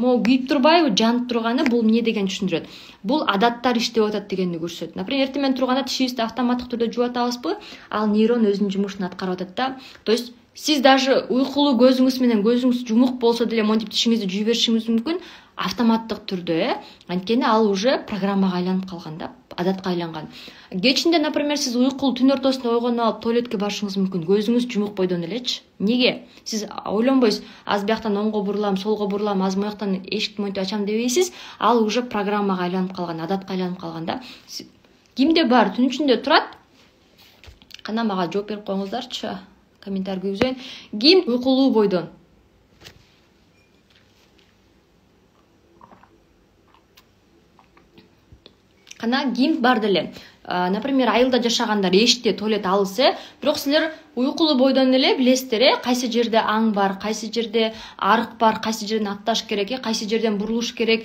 Speaker 1: Могу күйүп турбайбы, жанып турганы бул эмне деген түшүндүрөт? Бул адаттар иштеп атат дегенди көрсөтөт. Например, эртең менен турганда тишибизди автоматтык түрдө жууп атабызбы? Ал нейрон өзүнүн жумушун аткарып атат да. То есть сиз даже уйкулуу көзүңүз менен көзүңүз жумук болсо деле монтип тишиңизди жууп беришиңиз мүмкүн. Автоматтык түрдө, анткени ал уже программага айланып калган да, адатка айланган. Кечинде, например, сиз уйкулуу түн ортосунда ойгонуп алып туалетке барышыңыз мүмкүн, көзүңүз жумук бойдон элечи. Неге? Сиз ойлонбойсуз, аз бияктан оңго бурулам, солго бурулам, аз мояктан эшикти монтип ачам дебейсиз. Ал уже программага айланып калган, адатка айланып калган да. Кимде бар түн ичинде турат? Кана мага жооп берип коюңуздарчы, комментарий күйгүзөйүн. Ким уйкулуу бойдон? Кана ким бар деле. Например, айылда жашагандар эшикте туалет алыс, бирок силер уйкулуу бойдон эле билесиздер, кайсы жерде аң бар, кайсы жерде арык бар, кайсы жерден атташ керек, кайсы жерден бурулуш керек.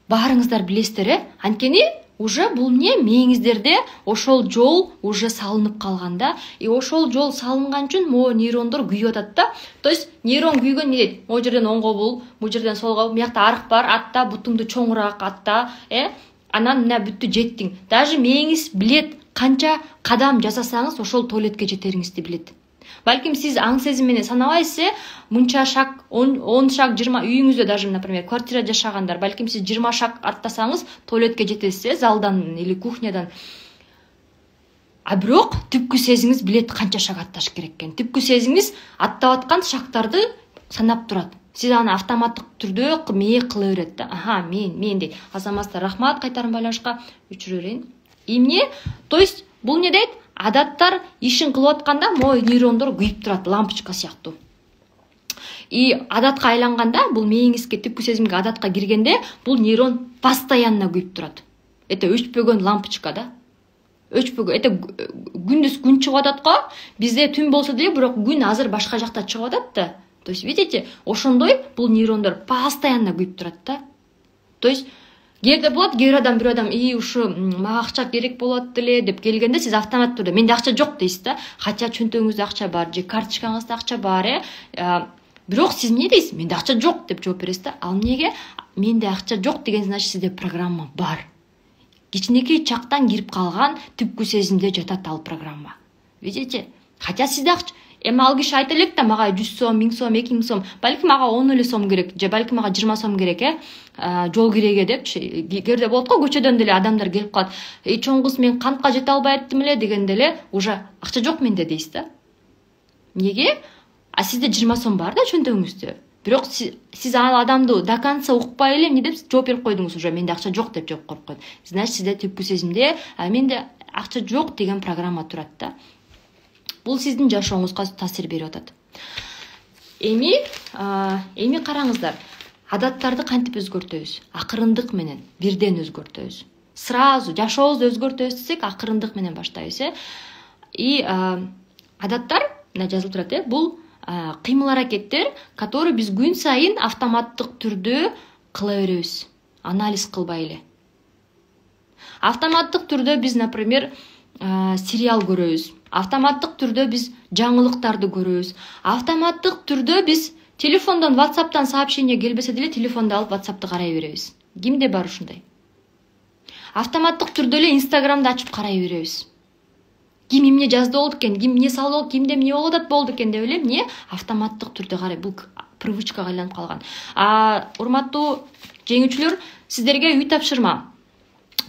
Speaker 1: Баарыңыздар билесиздер, анткени уже бул эмне? Мээңиздерде ошол жол уже салынып калган да. Ошол жол салынган үчүн могу нейрондор күйүп атат да. То есть нейрон күйгөн эмне дейт? Могу жерден оңго бул, бул жерден солго, буякта арык бар, атта, бутуңду чоңураак атта, анан мына бүттү жеттиң. Даже мээңиз билет канча кадам жасасаңыз ошол туалетке жетериңизди билет. Балким сиз аң сезим менен санабайсыз, мынча шаг, 10 шаг, 20 үйүңүздө даже, например, квартирада жашагандар, балким сиз 20 шаг аттасаңыз туалетке жетесиз, залдан или кухнядан. Бирок түпкү сезиңиз билет канча шаг атташ керек экен. Түпкү сезиңиз аттап аткан шагтарды санап турат. Сиз аны автоматтык түрдө мээ кыла берет да. Мен дейт. Азаматта рахмат кайтарым байланышка өчүрө берейин. Эмне? То есть бул эмне дейт? Адаттар ишин кылып атканда могу нейрондор күйүп турат, лампочка сыяктуу. Адатка айланганда, бул мээңизге, түпкү сезимге адатка киргенде, бул нейрон постоянно күйүп турат. Өчпөгөн лампочка да. Өчпөгөн. Күндүз күн чыгып атат го. Бизде түн болсо деле, бирок күн азыр башка жакта чыгып атат да. То есть, видите, ошондой бул нейрондор постоянно күйүп турат да. То есть, кээде болот, бир адам ушу мага акча керек болот деле деп келгенде сиз автомат түрдө менде акча жок дейсиз да. Хотя чөнтөгүңүздө акча бар, же карточкаңызда акча бар, бирок сиз эмне дейсиз? Менде акча жок деп жооп бересиз да. Ал эмнеге? Менде акча жок деген значит сизде программа бар. Кичинекей чактан кирип калган түпкү сезимде жатат ал программа. Видите? Хотя сизде акча ал киши айта элек да, мага 100 сом, 1000 сом, 2000 сом, балким мага 10 эле сом керек, же балким мага 20 сом керек, жол киреге депчи. Кээде болот го, көчөдөн деле адамдар келип калат. Чоң кыз, мен кантка жете албай аттым эле дегенде эле уже акча жок менде дейсиз да. Эмнеге? Сизде 20 сом бар да чөнтөгүңүздө. Бирок сиз ал адамды до конца укпай эле эмне деп жооп берип койдуңуз, уже менде акча жок деп жооп коюп койдуңуз. Значит, сизде түпкү сезимде менде акча жок деген программа турат да. Бул сиздин жашооңузга таасир берип атат. Эми караңыздар. Адаттарды кантип өзгөртөбүз? Акырындык менен, бирден өзгөртөбүз. Сразу жашообузду өзгөртөбүз десек, акырындык менен баштайбыз. Адаттар, мына жазылып турат, бул кыймыл аракеттер, которые биз күн сайын автоматтык түрдө кыла беребиз. Анализ кылбай эле. Автоматтык түрдө биз, например, сериал көрөбүз. Автоматтык түрдө биз жаңылыктарды көрөбүз. Автоматтык түрдө биз телефондон WhatsApp'тан сообщение келбесе деле телефонду алып WhatsApp'ты карай беребиз. Кимде бар ушундай? Автоматтык түрдө эле Инстаграмды ачып карай беребиз. Ким эмне жазды болду экен, ким эмне салды болду, кимде эмне болуп атат болду экен деп эле эмне автоматтык түрдө карай. Бул привычкага айланып калган. Урматтуу жеңүүчүлөр, сиздерге үй тапшырма.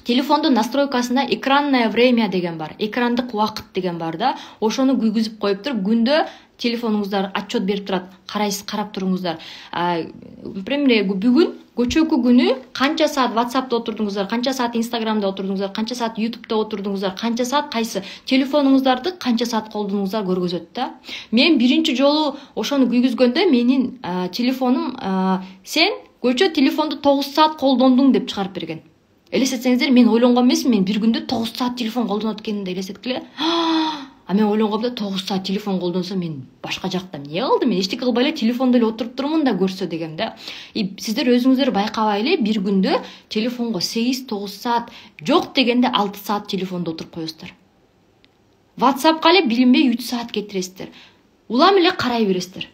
Speaker 1: Телефондун настройкасында экранное время деген бар, экрандык убакыт деген бар да. Ошону күйгүзүп коюп туруп, күндө телефонуңуздар отчет берип турат, карайсыз, карап туруңуздар. Например, бүгүн көчөкү күнү канча саат WhatsApp'та отурдуңуздар, канча саат Instagram'да отурдуңуздар, канча саат YouTube'да отурдуңуздар, канча саат кайсы телефонуңуздарды канча саат колдонуңуздар көргөзөт да. Мен биринчи жолу ошону күйгүзгөндө менин телефонум сен көчө телефонду 9 саат колдондуң деп чыгарып берген. Элестетсеңиздер, мен ойлонгон эмесмин, мен бир күндө 9 саат телефон колдонот экенимди элестеткиле. Мен ойлонгомда 9 саат телефон колдонсо мен башка жакта эмне кылдым? Мен эчтеке кылбай эле телефондо эле отуруп турмун да көрсө дегем да. Сиздер өзүңүздөр байкабай эле бир күндө телефонго 8-9 саат, жок дегенде 6 саат телефондо отуруп коесуздар. WhatsAppка эле билинбей 3 саат кетиресиздер. Улам эле карай бересиздер.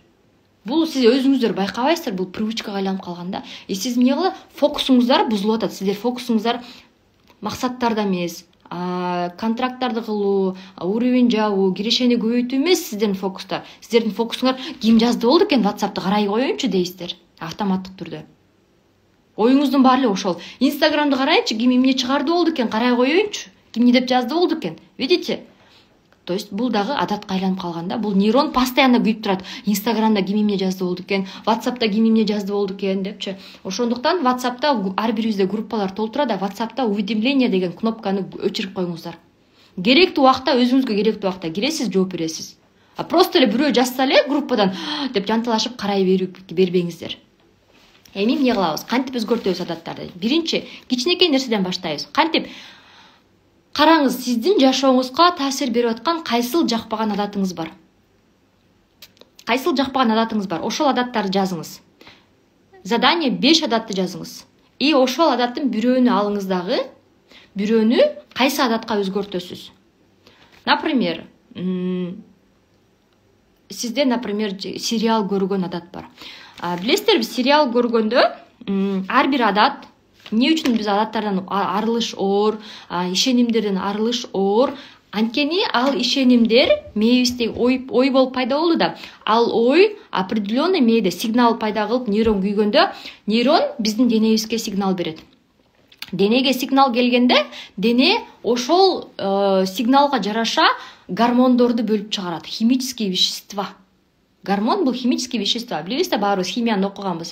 Speaker 1: Бул сиз өзүңүздөр байкабайсыздар, бул привычкага айланып калган да. Сиз эмне кылып, фокусуңуздар бузулуп атат. Сиздер фокусуңуздар максаттарда эмес, контракттарды кылуу, уровень жабуу, кирешени көбөйтүү эмес сиздердин фокустар. Сиздердин фокусуңар ким жазды болду экен WhatsApp'ты карай коеюнчу дейсиздер, автоматтык түрдө. Оюңуздун баары эле ошол. Инстаграмды карайынчы, ким эмне чыгарды болду экен карай коеюнчу, ким эмне деп жазды болду экен. Видите? То есть бул дагы адатка айланып калганда, бул нейрон постоянно күйүп турат. Инстаграмда ким эмне жазды болду экен, WhatsApp'та ким эмне жазды болду экен депчи. Ошондуктан WhatsApp'та ар бирибизде группалар толтурат, WhatsApp'та уведомление деген кнопканы өчүрүп коюңуздар. Керектүү убакта, өзүңүзгө керектүү убакта киресиз, жооп бересиз. Просто эле бирөө жазса эле группадан деп жанталашып карай бербеңиздер. Эми эмне кылабыз? Кантип өзгөртөбүз адаттарды? Биринчи, кичинекей нерседен баштайбыз. Кантип? Караңыз, сиздин жашооңузга таасир берип аткан кайсыл жакпаган адатыңыз бар? Кайсыл жакпаган адатыңыз бар? Ошол адаттарды жазыңыз. Задание 5 адатты жазыңыз. Ошол адаттын бирөөнү алыңыз дагы, бирөөнү кайсы адатка өзгөртөсүз? Например, сизде, например, сериал көргөн адат бар. Билесиздерби, сериал көргөндө ар бир адат, эмне үчүн биз адаттардан арылыш оор, ишенимдерден арылыш оор? Анткени ал ишенимдер мээбизде ой болуп пайда болду да, ал ой определенный мээде сигнал пайда кылып нейрон күйгөндө, нейрон биздин денебизге сигнал берет. Денеге сигнал келгенде, дене ошол сигналга жараша гормондорду бөлүп чыгарат, химические вещества. Гормон бул химические вещества. Билебизде, баарыбыз химияны окуганбыз,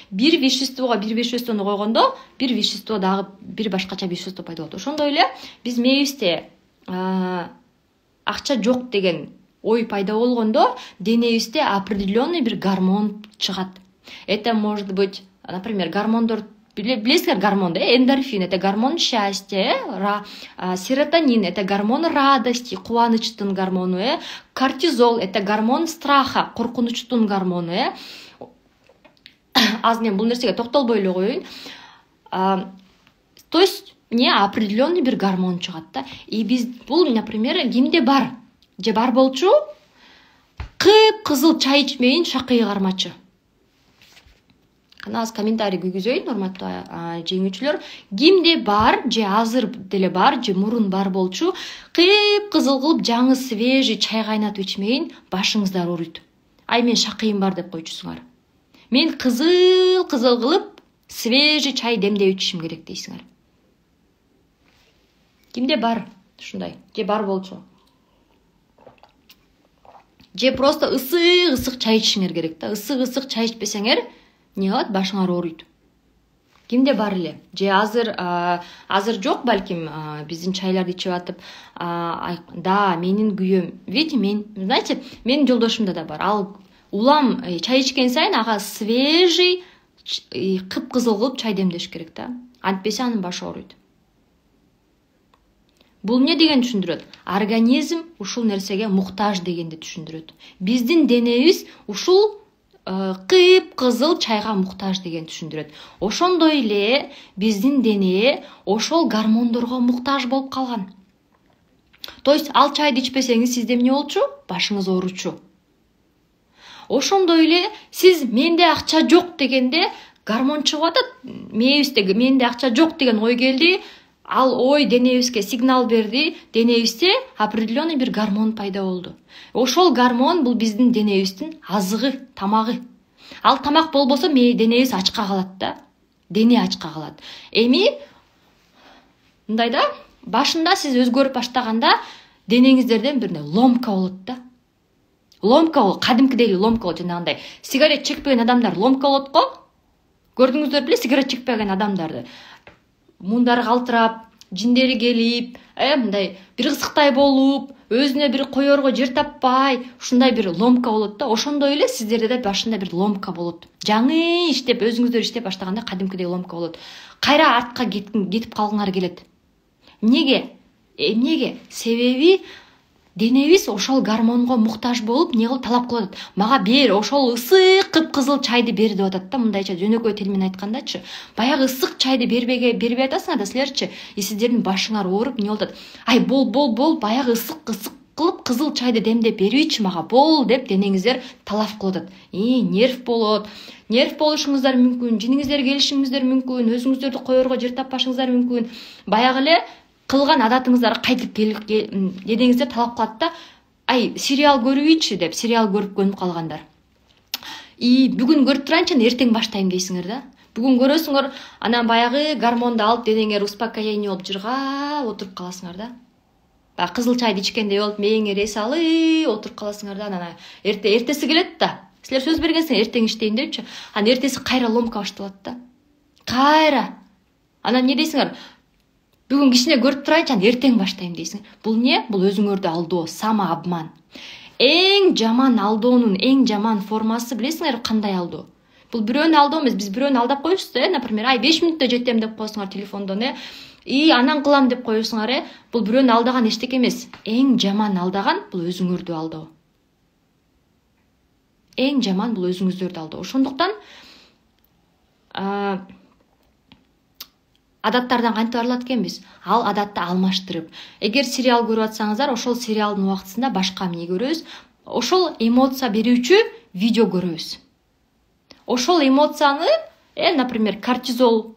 Speaker 1: бир веществого бир веществону койгондо, бир вещество дагы бир башкача вещество пайда болот. Ошондой эле биз мээбизде акча жок деген ой пайда болгондо, денебизде определенный бир гормон чыгат. Это может быть, например, гормондор, билесиздер гормон, эндорфин, это гормон счастья, серотонин, это гормон радости, кубанычтын гормону, кортизол, это гормон страха, коркунучтун гормону. Азыр мен бул нерсеге токтолбой эле коеюн. То есть определенный бир гормон чыгат да. Биз бул, например, кимде бар? Же бар болчу? Кып-кызыл чай ичмейин шакый кармачы. Канаас комментарий күйгүзөйүн, урматтуу жеңүүчүлөр. Кимде бар, же азыр деле бар, же мурун бар болчу, кып-кызыл кылып жаңы свежий чай кайнатып ичмейин башыңыздар ооруйт. Мен шакыйым бар деп койчусуңар. Мен кызыл кылып свежий чай демдеп ичишим керек дейсиңер. Кимде бар ушундай? Же бар болчу? Же просто ысык чай ичишиңер керек да. Ысык чай ичпесеңер, эмне кылат? Башыңар ооруйт. Кимде бар эле? Же азыр жок балким, биздин чайларды ичип атып, да, менин күйөөм. Видите, знаете, менин жолдошумда да бар. Ал улам чай ичкен сайын ага свежий кып-кызыл кылып чай демдеш керек да. Антпесе анын башы ооруйт. Бул эмне деген түшүндүрөт? Организм ушул нерсеге муктаж дегенди түшүндүрөт. Биздин денебиз ушул кып-кызыл чайга муктаж деген түшүндүрөт. Ошондой эле биздин дене ошол гормондорго муктаж болуп калган. То есть ал чайды ичпесеңиз сизде эмне болчу? Башыңыз ооручу. Ошондой эле сиз менде акча жок дегенде гормон чыгып атат, мээбизде менде акча жок деген ой келди. Ал ой денебизге сигнал берди, денебизде определенный бир гормон пайда болду. Ошол гормон бул биздин денебиздин азыгы, тамагы. Ал тамак болбосо денебиз ачка калат да. Дене ачка калат. Эми мындай да, башында сиз өзгөрүп баштаганда денеңиздерден бирне ломка болот да. Ломка бол, кадимкидей ломка болот, жанагындай. Сигарет чекпеген адамдар ломка болот го. Көрдүңүздөр беле сигарет чекпеген адамдарды. Мундары калтырап, жиндери келип, мындай бир кызыктай болуп, өзүнө бир коерго жер таппай, ушундай бир ломка болот да. Ошондой эле сиздерде да башында бир ломка болот. Жаңы иштеп, өзүңүздөр иштеп баштаганда кадимкидей ломка болот. Кайра артка кетип калгыңар келет. Эмнеге? Себеби денебиз ошол гормонго муктаж болуп, не кылып талап кылат. Мага бер, ошол ысык кыпкызыл чайды бер деп атат да, мындайча жөнөкөй тил менен айткандачы. Баягы ысык чайды бербей атасыңар да силерчи. Сиздердин башыңар ооруп, не болот? Ай, бол, баягы ысык кылып кызыл чайды демдеп берүүчү мага, бол деп денеңиздер талап кылып атат. Нерв болот. Нерв болушуңуздар мүмкүн, жиниңиздер келишиңиздер мүмкүн, өзүңүздөрдү коерго жер таппашыңыздар мүмкүн. Баягы эле кылган адатыңыздар кайтып денеңиздер талап кылат да, ай, сериал көрүүчү деп, сериал көрүп көнүп калгандар. Бүгүн көрүп турайынчы, эртең баштайм дейсиңер да. Бүгүн көрөсүңөр, анан баягы гормонду алып денеңер успокоение болуп жыргап отуруп каласыңар да. Кызыл чайды ичкендей болуп, мээңер эс алып отуруп каласыңар да, анан эртеси келет да. Силер сөз бергенсиңер эртең иштейин депчи. Анан эртеси кайра ломка башталат да. Кайра. Анан не дейсиңер? Бүгүн кичине көрүп турайынчы, анан эртең баштайм дейсиң. Бул не? Бул өзүңөрдү алдоо, самообман. Эң жаман алдоонун эң жаман формасы билесиңер кандай алдоо? Бул бирөөнү алдоо эмес, биз бирөөнү алдап коебуз да, например, 5 мүнөттө жетем деп коесуңар телефондон, анан кылам деп коесуңар, бул бирөөнү алдаган эчтеке эмес. Эң жаман алдаган бул өзүңөрдү алдоо. Эң жаман бул өзүңүздөрдү алдоо. Ошондуктан адаттардан кантип арылат экенбиз? Ал адатты алмаштырып. Эгер сериал көрүп атсаңыздар, ошол сериалдын убактысында башка эмне көрөбүз? Ошол эмоция берүүчү видео көрөбүз. Ошол эмоцияны, например, кортизол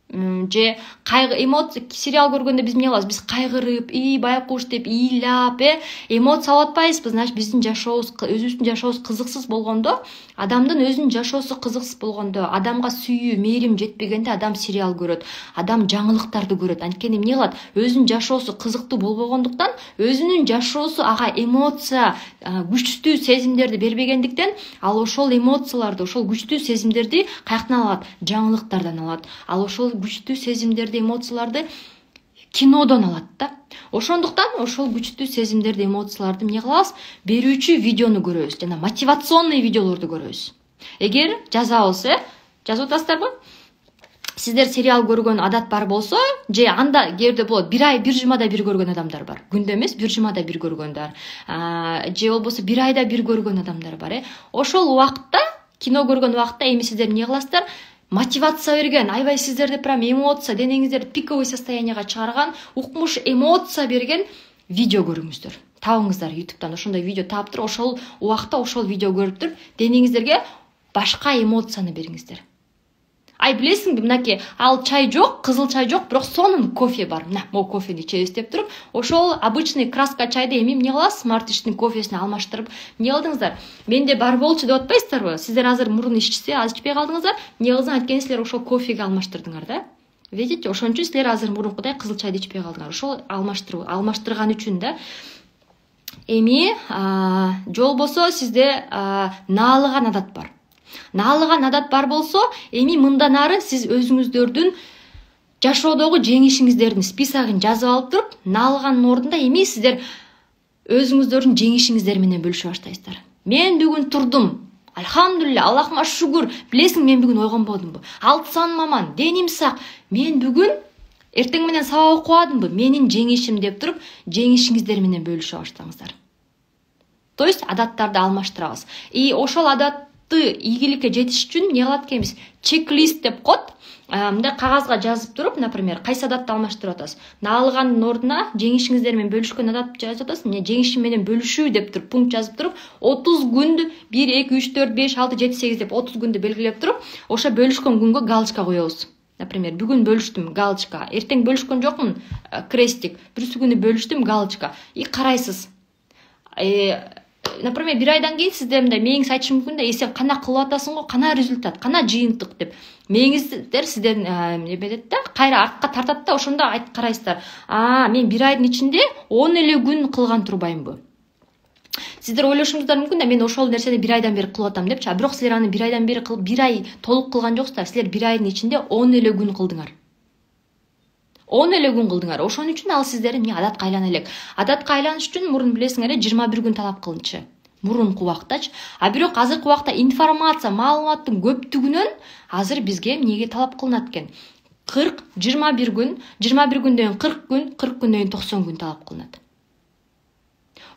Speaker 1: же кайгы, эмоция, сериал көргөндө биз эмне кылабыз? Биз кайгырып, байкуш деп ыйлап, эмоция алып атпайбызбы? Значит, биздин жашообуз, өзүбүздүн жашообуз кызыксыз болгондо, адамдын өзүнүн жашоосу кызыксыз болгондо, адамга сүйүү, мээрим жетпегенде адам сериал көрөт, адам жаңылыктарды көрөт. Анткени эмне кылат? Өзүнүн жашоосу кызыктуу болбогондуктан, өзүнүн жашоосу ага эмоция, күчтүү сезимдерди бербегендиктен, ал ошол эмоцияларды, ошол күчтүү сезимдерди каяктан алат? Жаңылыктардан алат. Ал ошол күчтүү сезимдерди, эмоцияларды кинодон алат да. Ошондуктан ошол күчтүү сезимдерди, эмоцияларды эмне кылабыз? Берүүчү видеону көрөбүз, жана мотивационный видеолорду көрөбүз. Эгер жазабыз, жазып атасыздарбы? Сиздер сериал көргөн адат бар болсо, же анда кээде болот, бир жумада бир көргөн адамдар бар. Күндө эмес, бир жумада бир көргөндөр. Же болбосо бир айда бир көргөн адамдар бар. Ошол убакытта, кино көргөн убакытта эми сиздер эмне кыласыздар? Мотивация берген, аябай сиздерди прям эмоция, денеңиздерди пиковый состоянияга чыгарган, укмуш эмоция берген видео көрүңүздөр. Табыңыздар YouTube'дан ошондой видео таап туруп, ошол убакта ошол видео көрүп туруп, денеңиздерге башка эмоцияны бериңиздер. Билесиңби, мынакей, ал чай жок, кызыл чай жок, бирок сонун кофе бар. Могу кофени ичебиз деп туруп, ошол обычный краска чайды эми эмне кыласыз? Smart Iштин кофесине алмаштырып, эмне кылдыңыздар? Менде бар болчу деп атпайсыздарбы? Сиздер азыр мурун ичсе, аз ичпей калдыңыздар. Эмне кылдыңыз? Анткени силер ошол кофеге алмаштырдыңар да. Видите, ошон үчүн силер азыр мурункудай кызыл чайды ичпей калдыңар. Ошол алмаштырган үчүн да. Эми же болбосо сизде наалыган адат бар. Наалыган адат бар болсо, эми мындан ары сиз өзүңүздөрдүн жашоодогу жеңишиңиздердин списогун жазып алып туруп, наалыганын ордунда эми сиздер өзүңүздөрдүн жеңишиңиздер менен бөлүшө баштайсыздар. Мен бүгүн турдум. Алхамдулилля, Аллахыма шүгүр. Билесиң, мен бүгүн ойгонбодумбу? 6 санмаман, деним сак. Мен бүгүн эртең менен сабак окубадымбы? Менин жеңишим деп туруп, жеңишиңиздер менен бөлүшө баштаңыздар. То есть адаттарды алмаштырабыз. Ошол адат адатты ийгиликке жетиш үчүн эмне кылат экенбиз? Чек-лист деп коет. Мындай кагазга жазып туруп, например, кайсы адатты алмаштырып атасыз? Наалганын ордуна жеңишиңиздер менен бөлүшкөн адатты жазып атасыз. Эмне жеңишим менен бөлүшүү деп туруп пункт жазып туруп, 30 күндү 1 2 3 4 5 6 7 8 деп 30 күндү белгилеп туруп, ошо бөлүшкөн күнгө галочка коебуз. Например, бүгүн бөлүштүм, галочка. Эртең бөлүшкөн жокмун, крестик. Бүрсү күнү бөлүштүм, галочка. И карайсыз. Например, 1 айдан кийин сизде мындай мээңиз айтышы мүмкүн да, сен кана кылып атасың го, кана результат, кана жыйынтык деп. Мээңиздер сизден эметет да, кайра артка тартат да, ошондо карайсыздар. Мен 1 айдын ичинде 10 эле күн кылган турбаймынбы? Сиздер ойлошуңуздар мүмкүн да, мен ошол нерсени 1 айдан бери кылып атам депчи. Бирок силер аны 1 айдан бери кылып, 1 ай толук кылган жоксуздар. Силер 1 айдын ичинде 10 эле күн кылдыңар. 10 эле күн кылдыңар. Ошон үчүн ал сиздерди эмне адатка айлана элек. Адатка айланыш үчүн мурун билесиңер, 21 күн талап кылынчу. Мурунку убактачы. Бирок азыркы убакта информация, маалыматтын көптүгүнөн азыр бизге эмнеге талап кылынат экен? 21 күн, 21 күндөн 40 күн, 40 күндөн 90 күн талап кылынат.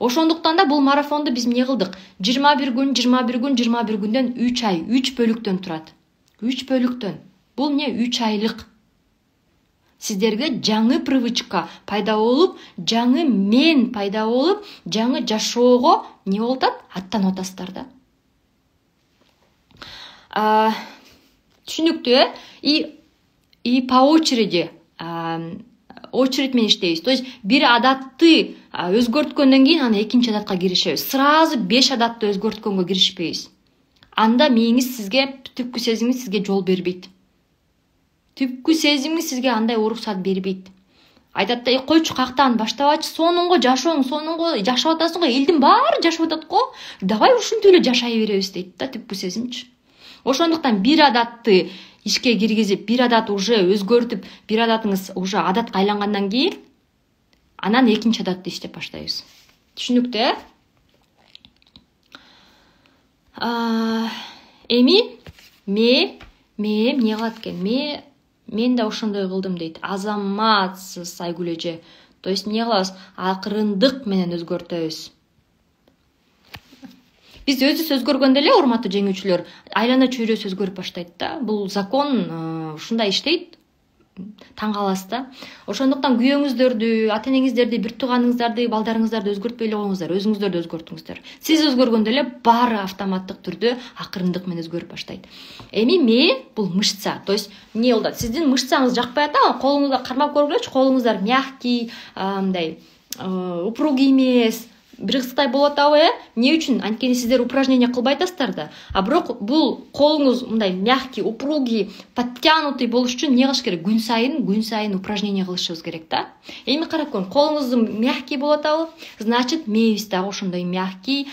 Speaker 1: Ошондуктан да бул марафонду биз эмне кылдык? 21 күн, 21 күн, 21 күндөн 3 ай, 3 бөлүктөн турат. 3 бөлүктөн. Бул эмне? 3 айлык. Сиздерге жаңы привычка пайда болуп, жаңы мен пайда болуп, жаңы жашоого эмне болуп атат? Аттанып атасыздар да. Түшүнүктүү, и по очереди очередь менен иштейбиз. То есть бир адатты өзгөрткөндөн кийин аны экинчи адатка киришебиз. Сразу 5 адатты өзгөрткөнгө киришпейбиз. Анда мээңиз сизге, түпкү сезимиңиз сизге жол бербейт. Түпкү сезимиңиз сизге андай уруксат бербейт. Айтат да, койчу кактан баштабачы, сонунго жашооң, сонунго жашап атасың го, элдин баары жашап атат го. Давай ушинтип эле жашай беребиз дейт да түпкү сезимчи. Ошондуктан бир адатты ишке киргизип, бир адат уже өзгөртүп, бир адатыңыз уже адатка айлангандан кийин анан экинчи адатты иштеп баштайбыз. Түшүнүктүү, эми эмне кылат экен? Мен да ошондой кылдым дейт. Азаматсыз Айгүл эже. То есть эмне кылабыз? Акырындык менен өзгөртөбүз. Биз өзүбүз өзгөргөндө эле, урматтуу жеңүүчүлөр, айлана чөйрөсү өзгөрүп баштайт да. Бул закон ушундай иштейт. Таң каласыз да. Ошондуктан күйөөңүздөрдү, ата энеңиздерди, бир тууганыңыздарды, балдарыңыздарды өзгөртпөй эле коюңуздар, өзүңүздөрдү өзгөртүңүздөр. Сиз өзгөргөндө эле баары автоматтык түрдө акырындык менен өзгөрүп баштайт. Эми бул мышца. То есть эмне болот? Сиздин мышцаңыз жакпай атабы? Колуңузда кармап көргүлөчү, колуңуздар мягкий, мындай упругий эмес, бир кызыктай болуп атабы? Эмне үчүн? Анткени сиздер упражнение кылбай атасыздар да. Бирок бул колуңуз мындай мягкий, упругий, подтянутый болуш үчүн эмне кылыш керек? Күн сайын упражнение кылышыбыз керек да. Эми карап көрүң, колуңуз мягкий болуп атабы? Значит, мээбиз дагы ошондой мягкий,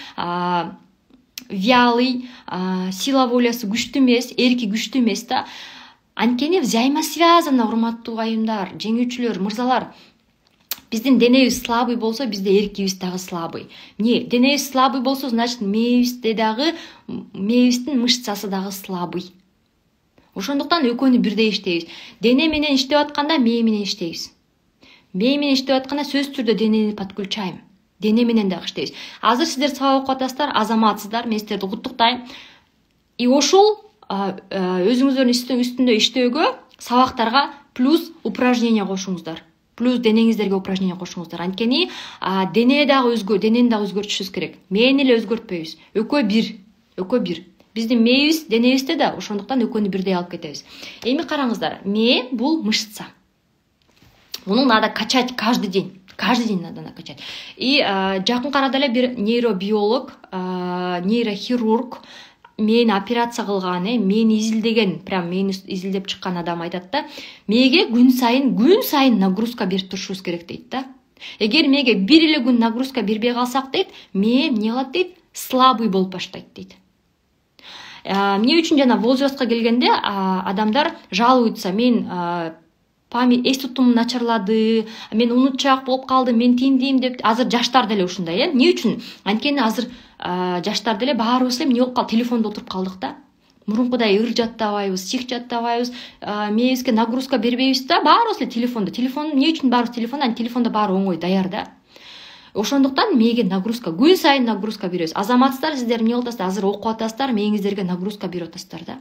Speaker 1: вялый, сила волясы күчтүү эмес, эрки күчтүү эмес да. Анткени взаимосвязано, урматтуу айымдар, жеңүүчүлөр, мырзалар. Биздин денебиз слабый болсо, бизде эркибиз дагы слабый. Эмне? Денебиз слабый болсо, значит, мээбиздин мышцасы дагы слабый. Ошондуктан экөөнү бирдей иштейбиз. Дене менен иштеп атканда мээ менен иштейбиз. Мээ менен иштеп атканда сөзсүз түрдө денени подключаем. Дене менен дагы иштейбиз. Азыр сиздер сабак окуп атасыздар, азаматсыздар, мен сиздерди куттуктайм. И ошол өзүңүздөрдүн үстүндө иштөөгө, сабактарга плюс упражнение кошуңуздар. Плюс денеңиздерге упражнение кошуңуздар. Анткени денени дагы өзгөртүшүбүз керек. Мээни эле өзгөртпөйбүз. Экөө бир. Биздин мээбиз, денебизде да, ошондуктан экөөнү бирдей алып кетебиз. Эми караңыздар, мээ бул мышца. Муну надо качать каждый день. Каждый день надо накачать. И жакынкы арада эле бир нейробиолог, нейрохирург мени операция кылган, мени изилдеген, прям мени изилдеп чыккан адам айтат да, мээге күн сайын нагрузка берип турушубуз керек дейт да. Эгер мээге бир эле күн нагрузка бербей калсак дейт, мээ эмне кылат дейт? Слабый болуп баштайт дейт. Эмне үчүн жана возрастка келгенде адамдар жалуются, мен память, эс тутумум начарлады, мен унутчаак болуп калдым, мен тиндим деп. Азыр жаштар деле ушундай, эмне үчүн? Анткени азыр жаштар деле баарыбыз эле эмне болуп калды? Телефондо отуруп калдык да. Мурункудай ыр жаттабайбыз, сих жаттабайбыз, мээбизге нагрузка бербейбиз да, баарыбыз эле телефондо. Телефон эмне үчүн баарыбыз телефондо? Телефондо баары оңой, даяр да. Ошондуктан мээге нагрузка, күн сайын нагрузка беребиз. Азаматсыздар, сиздер эмне кылып атасыздар? Азыр окуп атасыздар, мээңиздерге нагрузка берип атасыздар да.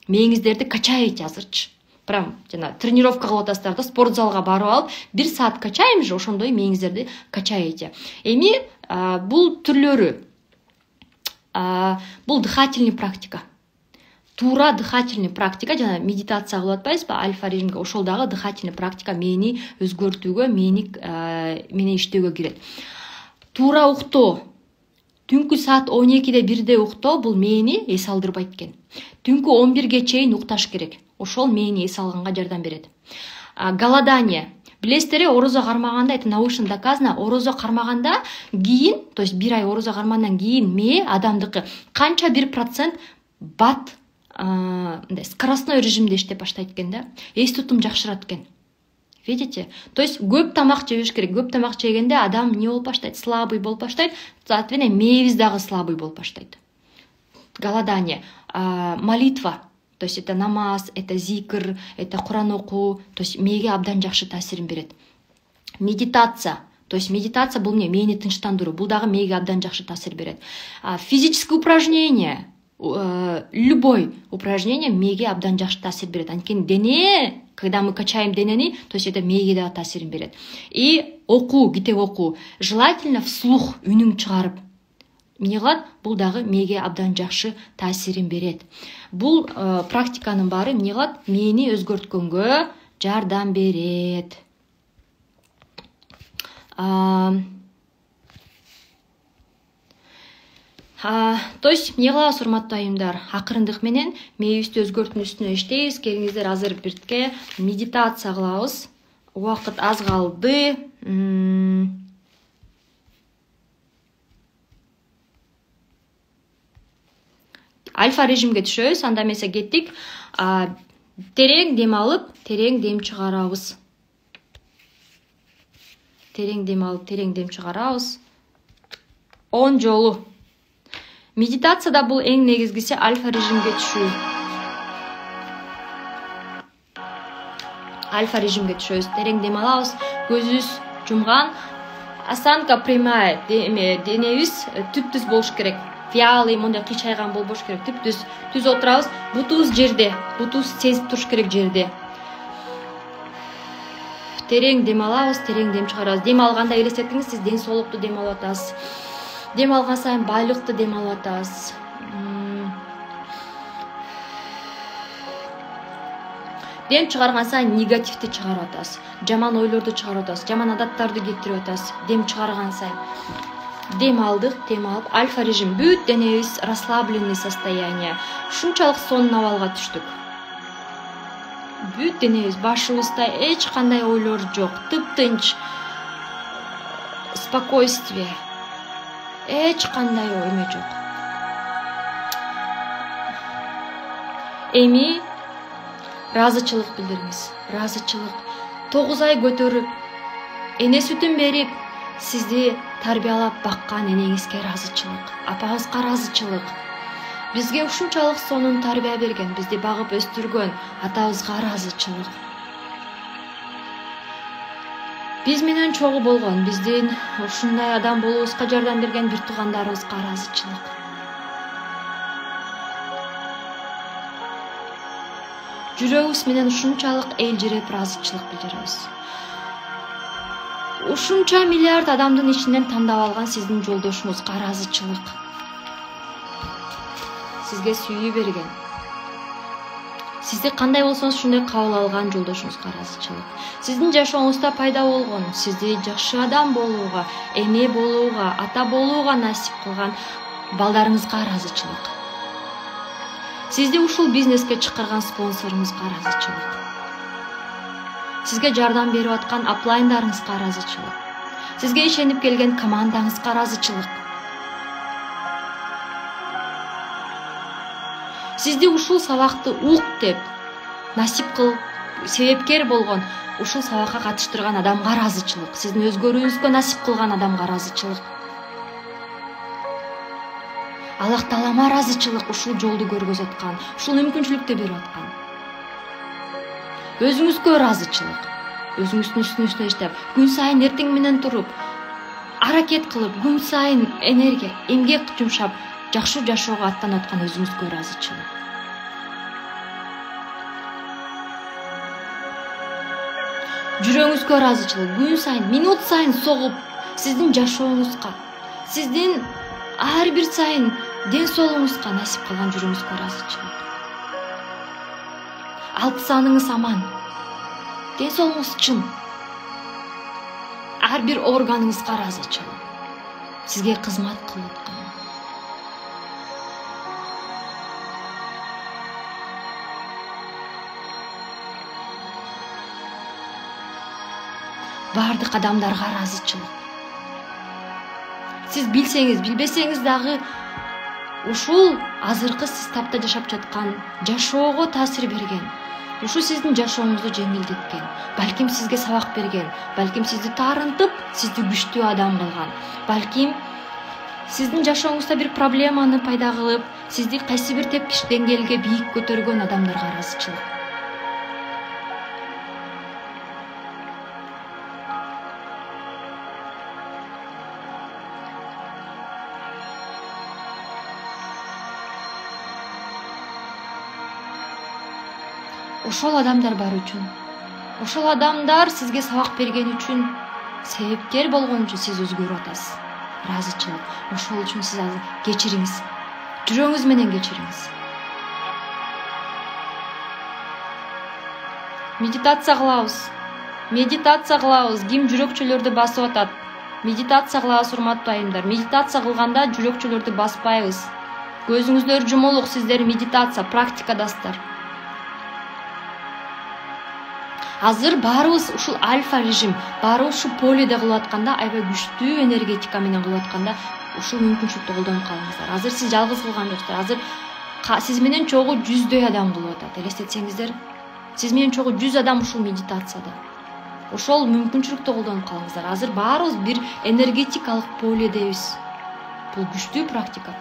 Speaker 1: Мээңиздерди качаете азырчы. Прям жана тренировка кылып атасыздар да, спортзалга барып алып, 1 саат качайм же, ошондой мээңиздерди качаете. Эми бул түрлөрү. Бул дыхательный практика. Туура дыхательный практика, жана медитация кылып атпайсызбы? Альфа режимге ошол дагы дыхательный практика мени өзгөртүүгө, мени иштөөгө кирет. Туура уктоо. Түнкү саат 12-де 1-де уктоо бул мени эс алдырбайт экен. Түнкү 11-ге чейин укташ керек. Ошол мени эс алганга жардам берет. Голодание. Билесиздер, орозо кармаганда, это научно доказано, орозо кармаганда кийин, то есть 1 ай орозо кармагандан кийин мээ адамдыкы канча 1% бат скоростной режимде иштеп баштайт экен да. Эс тутум жакшырат экен. Видите? То есть көп тамак жебеш керек. Көп тамак жегенде адам не болуп баштайт? Слабый болуп баштайт. Соответственно, мээбиз дагы слабый болуп баштайт. Голодание. Молитва. То есть это намаз, это зикр, это Куран окуу. То есть мээге абдан жакшы таасирин берет. Медитация. То есть медитация бул мени тынчтандыруу. Бул дагы мээге абдан жакшы таасир берет. Физическое упражнение. Любой упражнение мээге абдан жакшы таасир берет. Анткени дене, когда мы качаем денени, то есть это мээге да таасирин берет. И окуу, китеп окуу. Желательно вслух үнүң чыгарып. Эмне кылат? Бул дагы мээге абдан жакшы таасирин берет. Бул практиканын баары эмне кылат? Мени өзгөрткөнгө жардам берет. То есть эмне кылабыз, урматтуу айымдар? Акырындык менен мээбизди өзгөртүүнүн үстүнө иштейбиз. Келиңиздер, азыр биртке медитация кылабыз. Убакыт аз калды. Альфа режимге түшөбүз, анда эмесе кеттик. Терең дем алып, терең дем чыгарабыз. Терең дем алып, терең дем чыгарабыз. 10 жолу. Медитацияда бул эң негизгиси альфа режимге түшүү. Альфа режимге түшөбүз, терең дем алабыз, көзүбүз жумган. Осанка прямая, денебиз түп-түз болуш керек. Вялый, мындай кыйчайган болбош керек. Түп-түз, түз отурабыз, бутубуз жерде, бутубуз сезип туруш керек жерде. Терең дем алабыз, терең дем чыгарабыз. Дем алганда элестетиңиз, сиз ден соолукту дем алып атасыз. Дем алган сайын байлыкты дем алып атасыз. Дем чыгарган сайын негативди чыгарып атасыз. Жаман ойлорду чыгарып атасыз, жаман адаттарды кетирип атасыз. Дем чыгарган сайын. Дем алдык, дем алып, альфа режим, бүт денебиз расслабленный состояние. Ушунчалык сонун абалга түштүк. Бүт денебиз, башыбызда эч кандай ойлор жок, тып-тынч. Спокойствие. Эч кандай ойме жок. Эми ыраазычылык билдириңиз. Ыраазычылык. 9 ай көтөрүп, эне сүтүн берип, сизди тарбиялап баккан энеңизге ыраазычылык. Апаңызга ыраазычылык. Бизге ушунчалык сонун тарбия берген, бизди багып өстүргөн атабызга ыраазычылык. Биз менен чогуу болгон, биздин ушундай адам болуубузга жардам берген бир туугандарыбызга ыраазычылык. Жүрөгүбүз менен ушунчалык элжиреп ыраазычылык билдиребиз. Ушунча миллиард адамдын ичинен тандап алган сиздин жолдошуңузга ыраазычылык. Сизге сүйүү берген. Сизди кандай болсоңуз ушундай кабыл алган жолдошуңузга ыраазычылык. Сиздин жашооңузда пайда болгон, сизди жакшы адам болууга, эне болууга, ата болууга насип кылган балдарыңызга ыраазычылык. Сизди ушул бизнеске чакырган спонсоруңузга ыраазычылык. Сизге жардам берип аткан аплайндарыңызга ыраазычылык. Сизге ишенип келген командаңызга ыраазычылык. Сизди ушул сабакты ук деп насип кылып, себепкер болгон ушул сабакка катыштырган адамга ыраазычылык. Сиздин өзгөрүүңүзгө насип кылган адамга ыраазычылык. Аллах Таалама ыраазычылык, ушул жолду көргөзөткөн, ушул мүмкүнчүлүктү берип аткан. Өзүңүзгө ыраазычылык. Өзүңүздүн үстүнө иштеп, күн сайын эртең менен туруп, аракет кылып, күн сайын энергия, эмгек жумшап, жакшы жашоого аттанып аткан өзүңүзгө ыраазычылык. Жүрөгүңүзгө ыраазычылык, күн сайын, минут сайын согуп, сиздин жашооңузга, сиздин ар бир сайын ден соолугуңузга насип кылган жүрөгүңүзгө ыраазычылык. Алып саныңыз аман, ден соолугуңуз чын, ар бир органыңызга ыраазычылык, сизге кызмат кылып аткан. Бардык адамдарга ыраазычылык. Сиз билсеңиз, билбесеңиз дагы ушул азыркы сиз тапта жашап жаткан жашоого таасир берген. Ушул сиздин жашооңузду жеңилдеткен. Балким сизге сабак берген, балким сизди таарынтып, сизди күчтүү адам кылган. Балким сиздин жашооңузда бир проблеманы пайда кылып, сизди кайсы бир тепкич деңгээлге бийик көтөргөн адамдарга ыраазычылык. Ошол адамдар бар үчүн, ошол адамдар сизге сабак берген үчүн, себепкер болгон үчүн сиз өзгөрүп атасыз. Ыраазычылык. Ошол үчүн сиз азыр кечириңиз. Жүрөгүңүз менен кечириңиз. Медитация кылабыз. Медитация кылабыз. Ким жүрөкчөлөрдү басып атат? Медитация кылабыз, урматтуу айымдар. Медитация кылганда жүрөкчөлөрдү баспайбыз. Көзүңүздөр жумулук, сиздер медитация практикадасыздар. Азыр баарыбыз ушул альфа режим, баарыбыз ушул поледе кылып атканда, аябай күчтүү энергетика менен кылып атканда, ушул мүмкүнчүлүктү колдонуп калыңыздар. Азыр сиз жалгыз кылган жоксуңар. Азыр сиз менен чогуу 100дөй адам кылып атат. Элестетсеңиздер, сиз менен чогуу 100 адам ушул медитацияда. Ошол мүмкүнчүлүктү колдонуп калыңыздар. Азыр баарыбыз бир энергетикалык поледебиз. Бул күчтүү практика.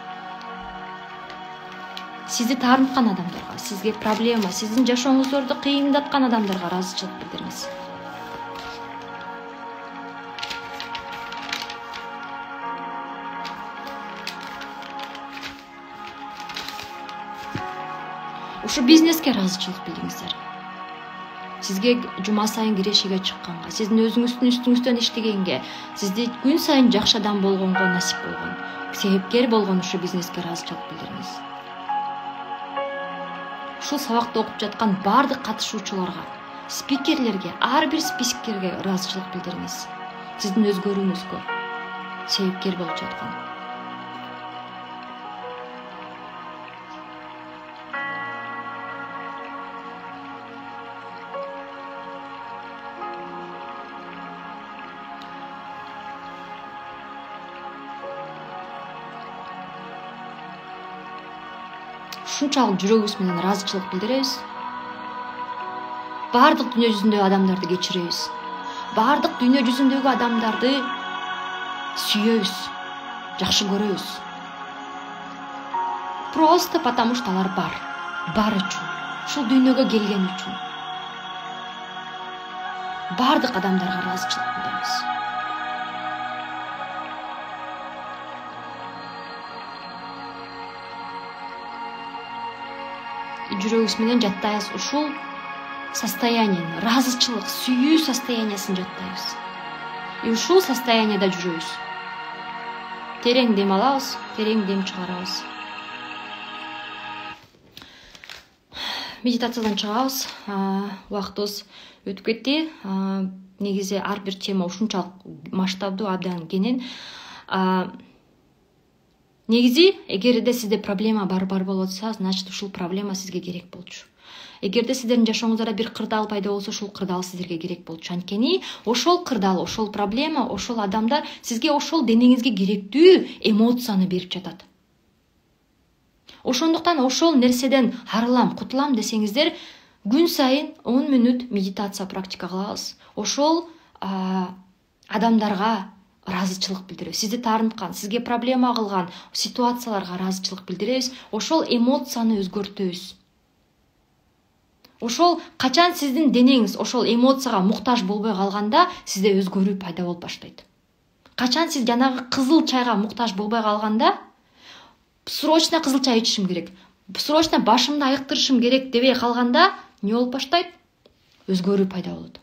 Speaker 1: Сизди таарынткан адамдарга, сизге проблема, сиздин жашооңуздорду кыйындаткан адамдарга ыраазычылык билдириңиз. Ушу бизнеске ыраазычылык билдиңиздер. Сизге жума сайын кирешиге чыкканга, сиздин өзүңүздүн үстүңүздөн иштегенге, сизди күн сайын жакшы адам болгонго насип болгон, себепкер болгон ушу бизнеске ыраазычылык билдириңиз. Ушул сабакты окуп жаткан бардык катышуучуларга, спикерлерге, ар бир спикерге ыраазычылык билдириңиз. Сиздин өзгөрүүңүзгө себепкер болуп жаткан. Ушунчалык жүрөгүбүз менен ыраазычылык билдиребиз. Бардык дүйнө жүзүндөгү адамдарды кечиребиз. Бардык дүйнө жүзүндөгү адамдарды сүйөбүз, жакшы көрөбүз. Просто потому что алар бар үчүн, ушул дүйнөгө келген үчүн. Бардык адамдарга ыраазычылык билдиребиз. Жүрөгүбүз менен жаттайбыз ушул состоянияны, ыраазычылык, сүйүү состояниясын жаттайбыз. Ушул состоянияда жүрөбүз. Терең дем алабыз, терең дем чыгарабыз. Медитациядан чыгабыз. Убактыбыз өтүп кетти. Негизи ар бир тема ушунчалык масштабдуу, абдан кенен. Негизи, эгерде сизде проблема бар болуп атса, значит ушул проблема сизге керек болчу. Эгерде сиздердин жашооңузда бир кырдаал пайда болсо, ушул кырдаал сиздерге керек болчу. Анткени ошол кырдаал, ошол проблема, ошол адамдар сизге ошол денеңизге керектүү эмоцияны берип жатат. Ошондуктан ошол нерседен арылам, кутулам десеңиздер, күн сайын 10 мүнөт медитация практика кылабыз. Ошол адамдарга ыраазычылык билдиребиз. Сизди таарынткан, сизге проблема кылган ситуацияларга ыраазычылык билдиребиз. Ошол эмоцияны өзгөртөбүз. Ошол качан сиздин денеңиз ошол эмоцияга муктаж болбой калганда, сизде өзгөрүү пайда болуп баштайт. Качан сиз жанагы кызыл чайга муктаж болбой калганда, срочно кызыл чай ичишим керек, срочно башымды айыктырышым керек дебей калганда эмне болуп баштайт? Өзгөрүү пайда болот.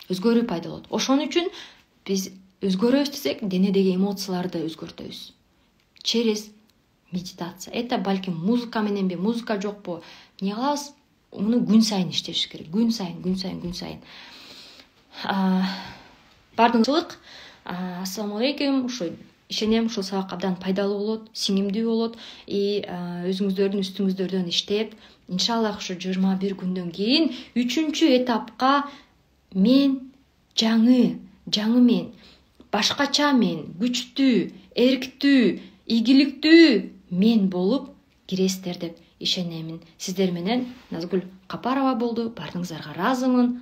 Speaker 1: Өзгөрүү пайда болот. Ошон үчүн биз өзгөрөбүз десек, денедеги эмоцияларды өзгөртөбүз. Через медитация. Это балким музыка мененби, музыка жокпу, эмне кылабыз? Муну күн сайын иштешибиз керек. Күн сайын. Бардыңчылык. Ассаламу алейкум. Ишенем ушул сабак абдан пайдалуу болот, сиңимдүү болот. Өзүңүздөрдүн үстүңүздөрдөн иштеп, иншаллах ушу 21 күндөн кийин 3-чү этапка мен жаңы мен, башкача мен, күчтүү, эрктүү, ийгиликтүү мен болуп киресиздер деп ишенемин. Сиздер менен Назгүл Капарова болду. Баарыңыздарга ыраазымын.